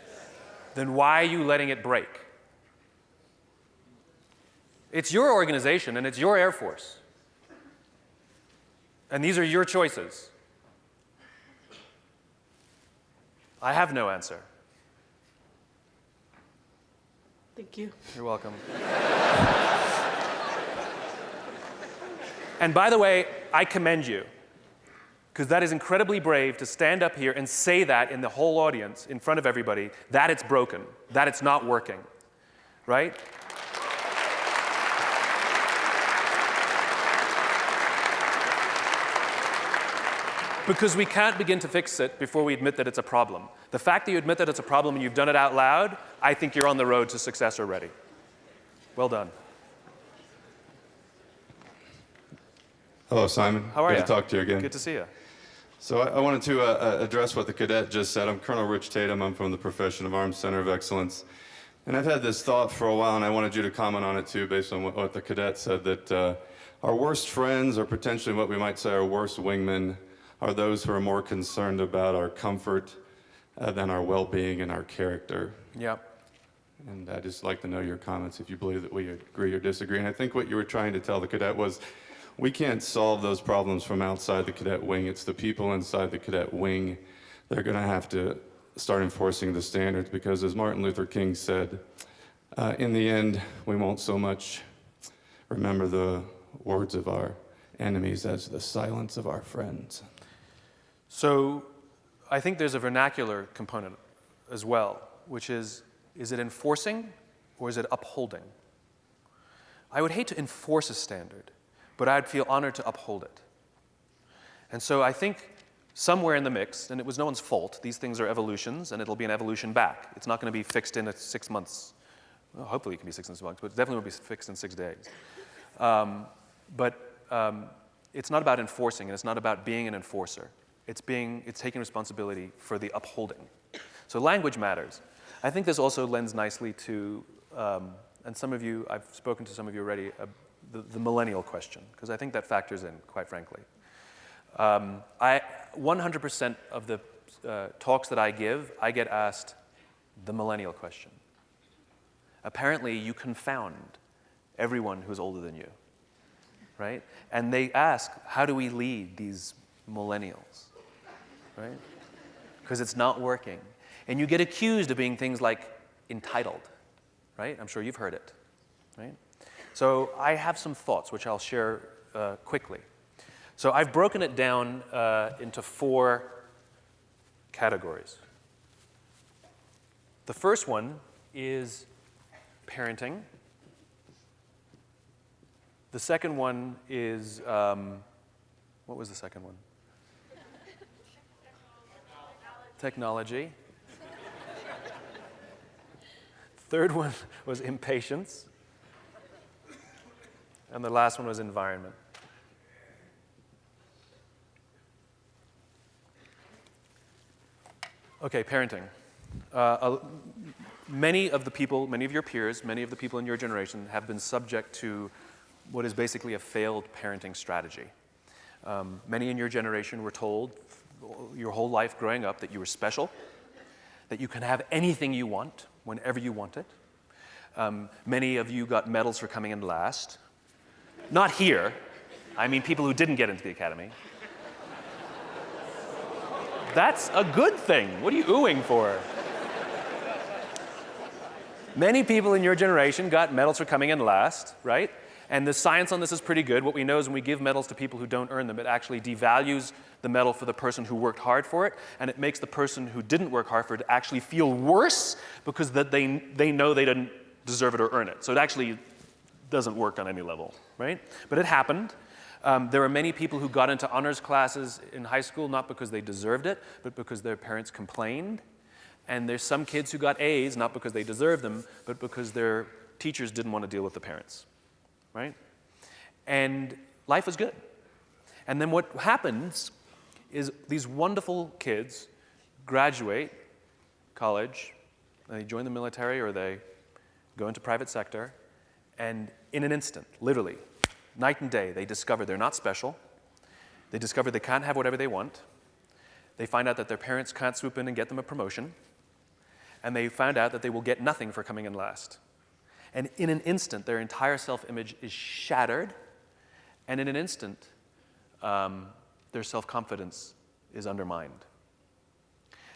Then why are you letting it break? It's your organization and it's your Air Force. And these are your choices. I have no answer. Thank you. You're welcome. And by the way, I commend you, because that is incredibly brave to stand up here and say that in the whole audience, in front of everybody, that it's broken, that it's not working, right? Because we can't begin to fix it before we admit that it's a problem. The fact that you admit that it's a problem and you've done it out loud, I think you're on the road to success already. Well done. Hello, Simon. How are you? Good to talk to you again. Good to see you. So I wanted to address what the cadet just said. I'm Colonel Rich Tatum. I'm from the Profession of Arms Center of Excellence. And I've had this thought for a while, and I wanted you to comment on it too, based on what the cadet said, that our worst friends, or potentially what we might say our worst wingmen, are those who are more concerned about our comfort than our well-being and our character. Yeah. And I'd just like to know your comments if you believe that we agree or disagree. And I think what you were trying to tell the cadet was, we can't solve those problems from outside the cadet wing. It's the people inside the cadet wing that are going to have to start enforcing the standards, because as Martin Luther King said, in the end, we won't so much remember the words of our enemies as the silence of our friends. So I think there's a vernacular component as well, which is it enforcing or is it upholding? I would hate to enforce a standard, but I'd feel honored to uphold it. And so I think somewhere in the mix, and it was no one's fault, these things are evolutions, and it'll be an evolution back. It's not going to be fixed in 6 months. Well, hopefully it can be 6 months, but it definitely won't be fixed in 6 days. It's not about enforcing, and it's not about being an enforcer. It's taking responsibility for the upholding. So language matters. I think this also lends nicely to, and some of you, I've spoken to some of you already, the millennial question, because I think that factors in, quite frankly. 100% of the talks that I give, I get asked the millennial question. Apparently, you confound everyone who's older than you, right? And they ask, how do we lead these millennials, right? Because it's not working. And you get accused of being things like entitled, right? I'm sure you've heard it, right? So I have some thoughts, which I'll share quickly. So I've broken it down into 4 categories. The first one is parenting. The second one is, what was the second one? Technology. Third one was impatience. And the last one was environment. Okay, parenting. Many of your peers, many of the people in your generation have been subject to what is basically a failed parenting strategy. Many in your generation were told your whole life growing up that you were special, that you can have anything you want whenever you want it. Many of you got medals for coming in last. Not here. I mean people who didn't get into the academy. That's a good thing. What are you oohing for? Many people in your generation got medals for coming in last, right? And the science on this is pretty good. What we know is when we give medals to people who don't earn them, it actually devalues the medal for the person who worked hard for it, and it makes the person who didn't work hard for it actually feel worse because that they know they didn't deserve it or earn it. So it actually doesn't work on any level, right? But it happened. There were many people who got into honors classes in high school not because they deserved it, but because their parents complained. And there's some kids who got A's not because they deserved them, but because their teachers didn't want to deal with the parents, right? And life was good. And then what happens is these wonderful kids graduate college, and they join the military or they go into private sector, and in an instant, literally, night and day, they discover they're not special. They discover they can't have whatever they want. They find out that their parents can't swoop in and get them a promotion. And they found out that they will get nothing for coming in last. And in an instant, their entire self-image is shattered. And in an instant, their self-confidence is undermined.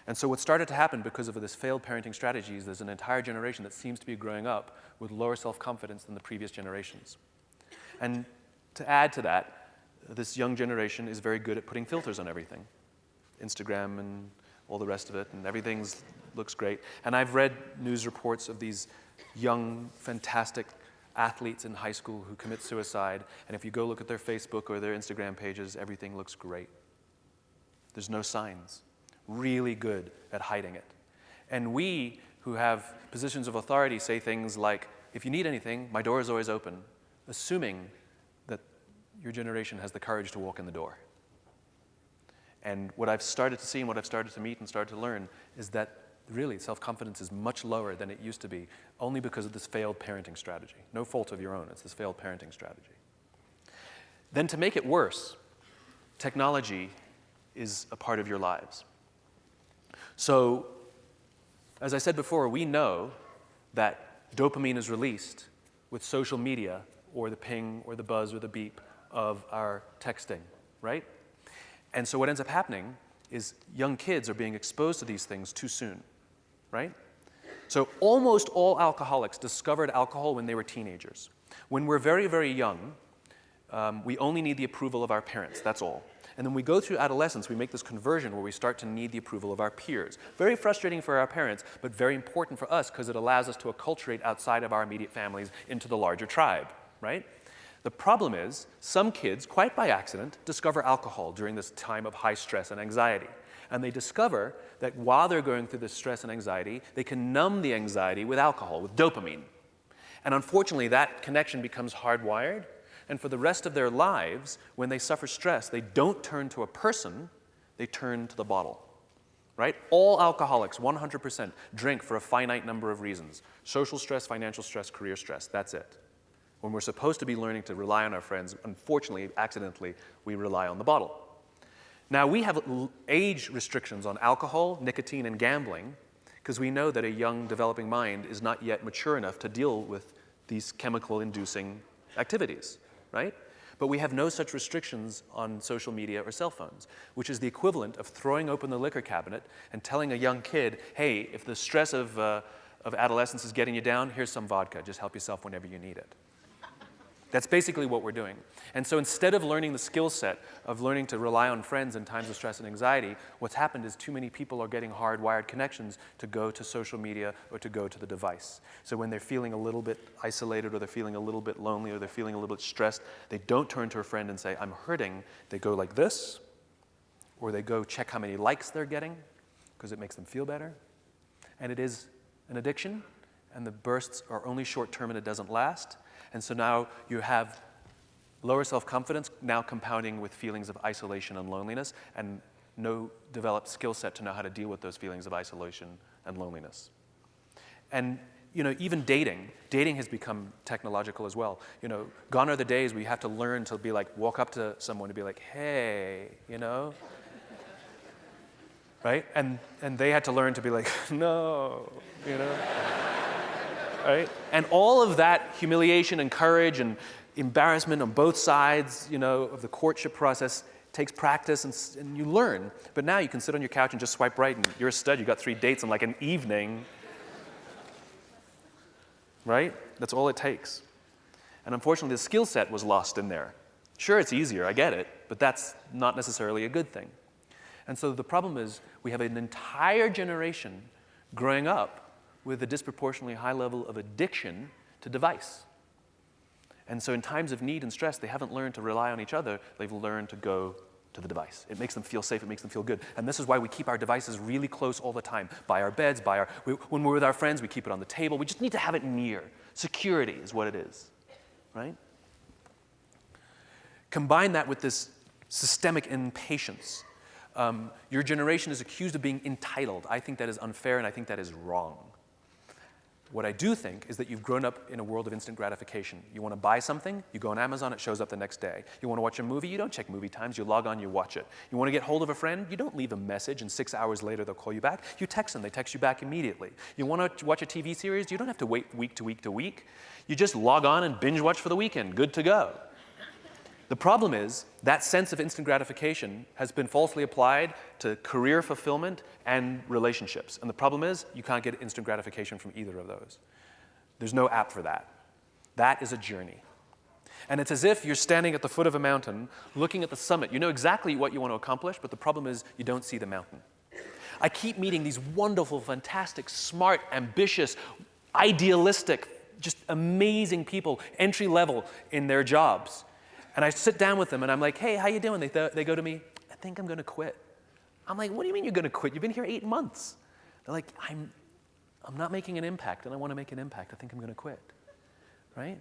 And so what started to happen because of this failed parenting strategy is there's an entire generation that seems to be growing up with lower self-confidence than the previous generations. And to add to that, this young generation is very good at putting filters on everything. Instagram and all the rest of it, and everything looks great. And I've read news reports of these young, fantastic athletes in high school who commit suicide, and if you go look at their Facebook or their Instagram pages, everything looks great. There's no signs. Really good at hiding it. And we, who have positions of authority, say things like, if you need anything, my door is always open, assuming that your generation has the courage to walk in the door. And what I've started to see and what I've started to meet and started to learn is that really self-confidence is much lower than it used to be, only because of this failed parenting strategy. No fault of your own, it's this failed parenting strategy. Then to make it worse, technology is a part of your lives. So, as I said before, we know that dopamine is released with social media or the ping or the buzz or the beep of our texting, right? And so what ends up happening is young kids are being exposed to these things too soon, right? So almost all alcoholics discovered alcohol when they were teenagers. When we're very, very young, we only need the approval of our parents, that's all. And then we go through adolescence, we make this conversion where we start to need the approval of our peers. Very frustrating for our parents, but very important for us because it allows us to acculturate outside of our immediate families into the larger tribe, right? The problem is, some kids, quite by accident, discover alcohol during this time of high stress and anxiety. And they discover that while they're going through this stress and anxiety, they can numb the anxiety with alcohol, with dopamine. And unfortunately, that connection becomes hardwired. And for the rest of their lives, when they suffer stress, they don't turn to a person, they turn to the bottle. Right? All alcoholics, 100%, drink for a finite number of reasons. Social stress, financial stress, career stress. That's it. When we're supposed to be learning to rely on our friends, unfortunately, accidentally, we rely on the bottle. Now, we have age restrictions on alcohol, nicotine, and gambling because we know that a young, developing mind is not yet mature enough to deal with these chemical-inducing activities, right? But we have no such restrictions on social media or cell phones, which is the equivalent of throwing open the liquor cabinet and telling a young kid, hey, if the stress of adolescence is getting you down, here's some vodka. Just help yourself whenever you need it. That's basically what we're doing. And so instead of learning the skill set of learning to rely on friends in times of stress and anxiety, what's happened is too many people are getting hardwired connections to go to social media or to go to the device. So when they're feeling a little bit isolated or they're feeling a little bit lonely or they're feeling a little bit stressed, they don't turn to a friend and say, I'm hurting. They go like this, or they go check how many likes they're getting because it makes them feel better. And it is an addiction, and the bursts are only short-term and it doesn't last. And so now you have lower self-confidence now compounding with feelings of isolation and loneliness and no developed skill set to know how to deal with those feelings of isolation and loneliness. And even dating has become technological as well. Gone are the days where you have to learn to be like, walk up to someone and be like, hey, right? And they had to learn to be like, no, right? And all of that humiliation and courage and embarrassment on both sides, of the courtship process takes practice and you learn. But now you can sit on your couch and just swipe right and you're a stud. You got 3 dates in like an evening, right? That's all it takes. And unfortunately, the skill set was lost in there. Sure, it's easier, I get it, but that's not necessarily a good thing. And so the problem is we have an entire generation growing up with a disproportionately high level of addiction to device. And so in times of need and stress, they haven't learned to rely on each other. They've learned to go to the device. It makes them feel safe. It makes them feel good. And this is why we keep our devices really close all the time, by our beds, when we're with our friends, we keep it on the table. We just need to have it near. Security is what it is, right? Combine that with this systemic impatience. Your generation is accused of being entitled. I think that is unfair, and I think that is wrong. What I do think is that you've grown up in a world of instant gratification. You want to buy something, you go on Amazon, it shows up the next day. You want to watch a movie, you don't check movie times, you log on, you watch it. You want to get hold of a friend, you don't leave a message and 6 hours later they'll call you back. You text them, they text you back immediately. You want to watch a TV series, you don't have to wait week to week to week. You just log on and binge watch for the weekend, good to go. The problem is that sense of instant gratification has been falsely applied to career fulfillment and relationships. And the problem is you can't get instant gratification from either of those. There's no app for that. That is a journey. And it's as if you're standing at the foot of a mountain, looking at the summit. You know exactly what you want to accomplish, but the problem is you don't see the mountain. I keep meeting these wonderful, fantastic, smart, ambitious, idealistic, just amazing people, entry level in their jobs. And I sit down with them and I'm like, hey, how you doing? They go to me, I think I'm going to quit. I'm like, what do you mean you're going to quit? You've been here 8 months. They're like, I'm not making an impact and I want to make an impact. I think I'm going to quit, right?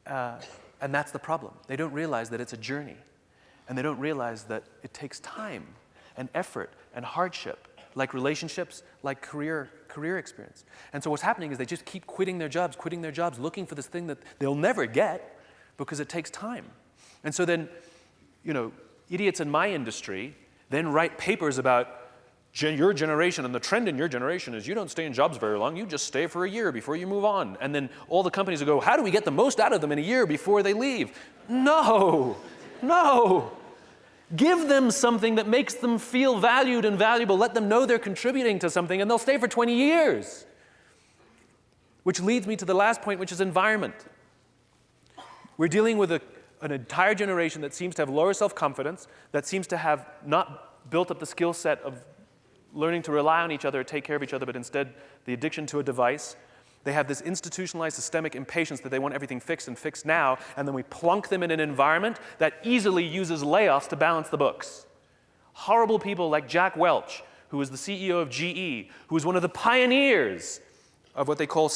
And that's the problem. They don't realize that it's a journey. And they don't realize that it takes time and effort and hardship, like relationships, like career experience. And so what's happening is they just keep quitting their jobs, looking for this thing that they'll never get, because it takes time. And so then, idiots in my industry then write papers about your generation, and the trend in your generation is you don't stay in jobs very long, you just stay for a year before you move on. And then all the companies will go, how do we get the most out of them in a year before they leave? No. Give them something that makes them feel valued and valuable. Let them know they're contributing to something, and they'll stay for 20 years. Which leads me to the last point, which is environment. We're dealing with an entire generation that seems to have lower self-confidence, that seems to have not built up the skill set of learning to rely on each other, take care of each other, but instead the addiction to a device. They have this institutionalized systemic impatience that they want everything fixed and fixed now, and then we plunk them in an environment that easily uses layoffs to balance the books. Horrible people like Jack Welch, who is the CEO of GE, who is one of the pioneers of what they call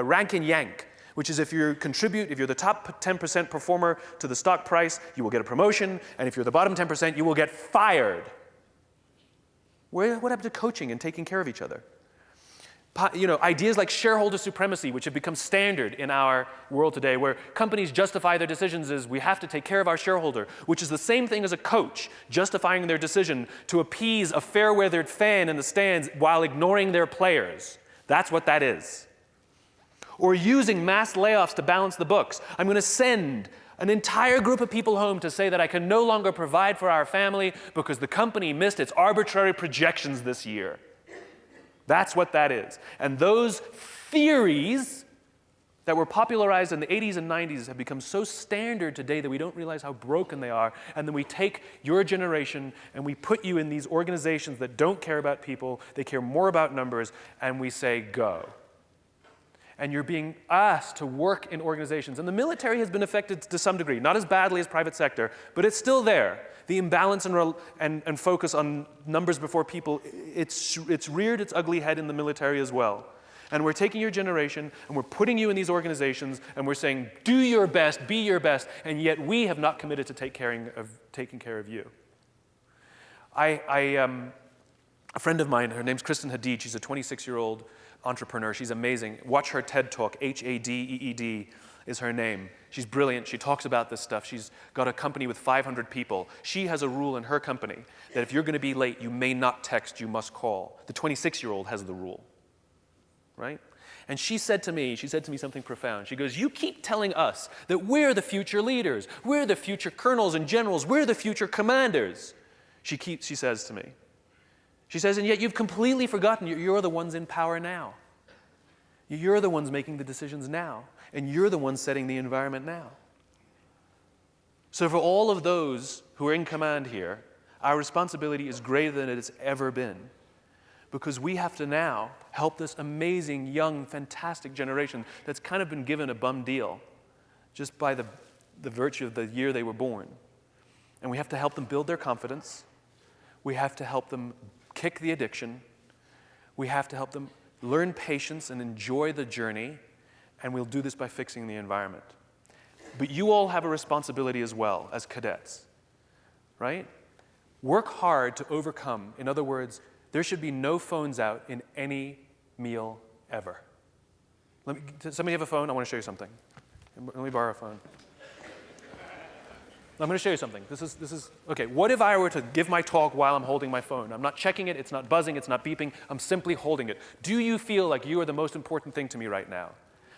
rank and yank, which is if you're the top 10% performer to the stock price, you will get a promotion, and if you're the bottom 10%, you will get fired. What happened to coaching and taking care of each other? Ideas like shareholder supremacy, which have become standard in our world today, where companies justify their decisions as we have to take care of our shareholder, which is the same thing as a coach justifying their decision to appease a fair-weathered fan in the stands while ignoring their players. That's what that is. Or using mass layoffs to balance the books. I'm going to send an entire group of people home to say that I can no longer provide for our family because the company missed its arbitrary projections this year. That's what that is. And those theories that were popularized in the 80s and 90s have become so standard today that we don't realize how broken they are. And then we take your generation and we put you in these organizations that don't care about people, they care more about numbers, and we say, go. And you're being asked to work in organizations. And the military has been affected to some degree, not as badly as private sector, but it's still there. The imbalance and focus on numbers before people, it's reared its ugly head in the military as well. And we're taking your generation and we're putting you in these organizations and we're saying, do your best, be your best, and yet we have not committed to taking care of you. A friend of mine, her name's Kristen Hadid, she's a 26-year-old entrepreneur. She's amazing. Watch her TED Talk, Hadeed is her name. She's brilliant. She talks about this stuff. She's got a company with 500 people. She has a rule in her company that if you're going to be late, you may not text, you must call. The 26-year-old has the rule, right? And she said to me something profound. She goes, you keep telling us that we're the future leaders. We're the future colonels and generals. We're the future commanders. She says to me. She says, and yet you've completely forgotten you're the ones in power now. You're the ones making the decisions now. And you're the ones setting the environment now. So for all of those who are in command here, our responsibility is greater than it has ever been. Because we have to now help this amazing, young, fantastic generation that's kind of been given a bum deal just by the virtue of the year they were born. And we have to help them build their confidence. We have to help them kick the addiction. We have to help them learn patience and enjoy the journey, and we'll do this by fixing the environment. But you all have a responsibility as well as cadets, right? Work hard to overcome. In other words, there should be no phones out in any meal ever. Does somebody have a phone? I want to show you something. Let me borrow a phone. I'm going to show you something. This is okay. What if I were to give my talk while I'm holding my phone? I'm not checking it, it's not buzzing, it's not beeping, I'm simply holding it. Do you feel like you are the most important thing to me right now?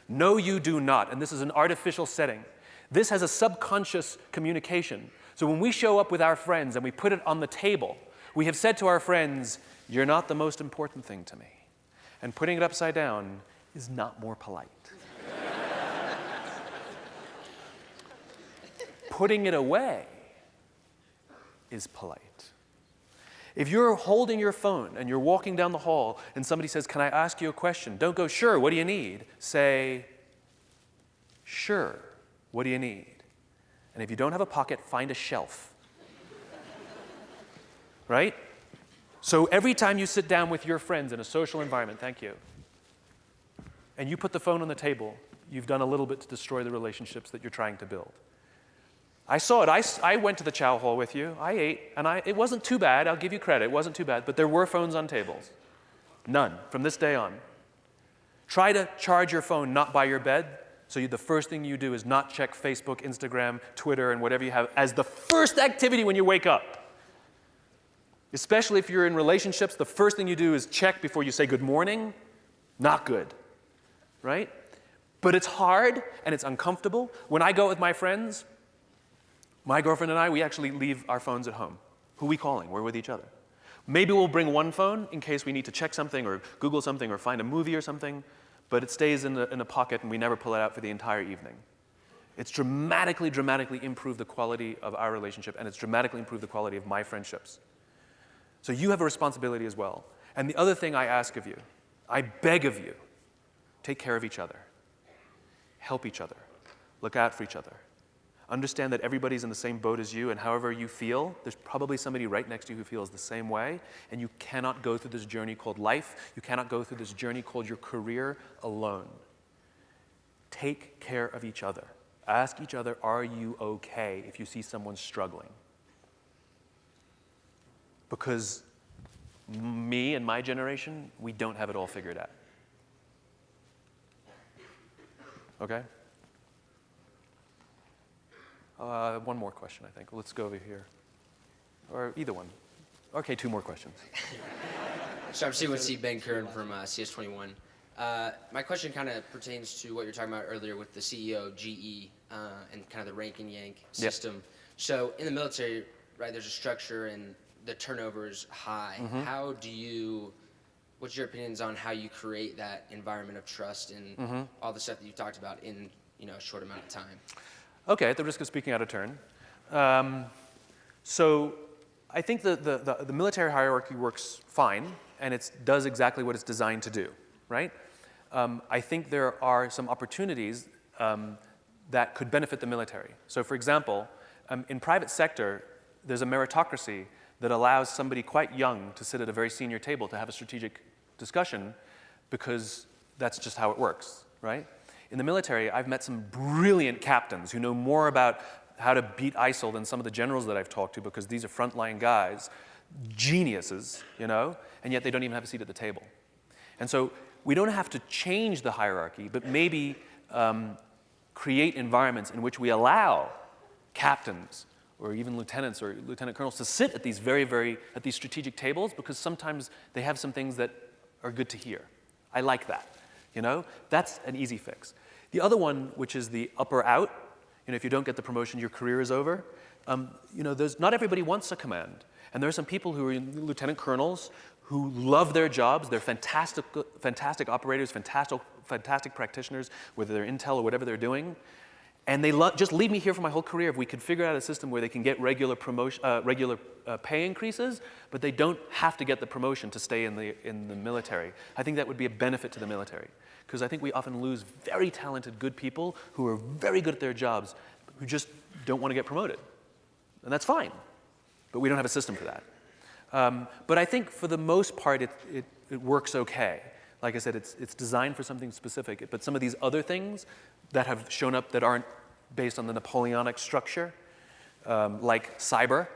No, you do not, and this is an artificial setting. This has a subconscious communication. So when we show up with our friends and we put it on the table, we have said to our friends, you're not the most important thing to me. And putting it upside down is not more polite. Putting it away is polite. If you're holding your phone and you're walking down the hall and somebody says, can I ask you a question? Don't go, sure, what do you need? Say, sure, what do you need? And if you don't have a pocket, find a shelf. Right? So every time you sit down with your friends in a social environment, thank you, and you put the phone on the table, you've done a little bit to destroy the relationships that you're trying to build. I saw it. I went to the chow hall with you. I ate, and it wasn't too bad. I'll give you credit. It wasn't too bad. But there were phones on tables. None from this day on. Try to charge your phone not by your bed, so the first thing you do is not check Facebook, Instagram, Twitter, and whatever you have as the first activity when you wake up. Especially if you're in relationships, the first thing you do is check before you say good morning. Not good, right? But it's hard, and it's uncomfortable. When I go with my friends, my girlfriend and I, we actually leave our phones at home. Who are we calling? We're with each other. Maybe we'll bring one phone in case we need to check something or Google something or find a movie or something, but it stays in a pocket and we never pull it out for the entire evening. It's dramatically improved the quality of our relationship, and it's dramatically improved the quality of my friendships. So you have a responsibility as well. And the other thing I ask of you, I beg of you, take care of each other, help each other, look out for each other. Understand that everybody's in the same boat as you, and however you feel, there's probably somebody right next to you who feels the same way, and you cannot go through this journey called life. You cannot go through this journey called your career alone. Take care of each other. Ask each other, are you okay if you see someone struggling? Because me and my generation, we don't have it all figured out. Okay? One more question, I think. Let's go over here. Or either one. Okay, 2 more questions. So I'm sitting with C. Ben Kern from CS21. My question kind of pertains to what you're talking about earlier with the CEO of GE and kind of the rank and yank system. So in the military, right, there's a structure and the turnover is high. What's your opinions on how you create that environment of trust and all the stuff that you talked about in a short amount of time? Okay, at the risk of speaking out of turn. So I think the military hierarchy works fine, and it does exactly what it's designed to do, right? I think there are some opportunities that could benefit the military. So for example, in private sector, there's a meritocracy that allows somebody quite young to sit at a very senior table to have a strategic discussion because that's just how it works, right? In the military, I've met some brilliant captains who know more about how to beat ISIL than some of the generals that I've talked to because these are frontline guys, geniuses, and yet they don't even have a seat at the table. And so we don't have to change the hierarchy, but maybe create environments in which we allow captains or even lieutenants or lieutenant colonels to sit at these at these strategic tables because sometimes they have some things that are good to hear. I like that, That's an easy fix. The other one, which is the up or out, if you don't get the promotion, your career is over. Not everybody wants a command. And there are some people who are lieutenant colonels who love their jobs. They're fantastic operators, fantastic practitioners, whether they're intel or whatever they're doing. And they just leave me here for my whole career if we could figure out a system where they can get regular pay increases, but they don't have to get the promotion to stay in the military. I think that would be a benefit to the military, because I think we often lose very talented, good people who are very good at their jobs, who just don't want to get promoted. And that's fine, but we don't have a system for that. But I think for the most part, it works okay. Like I said, it's designed for something specific, but some of these other things that have shown up that aren't based on the Napoleonic structure, like cyber,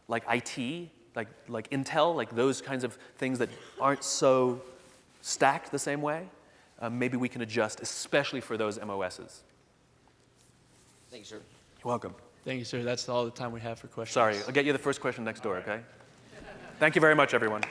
like IT, like intel, like those kinds of things that aren't so stacked the same way, maybe we can adjust, especially for those MOSs. Thank you, sir. You're welcome. Thank you, sir. That's all the time we have for questions. Sorry, I'll get you the first question next door, okay? Thank you very much, everyone.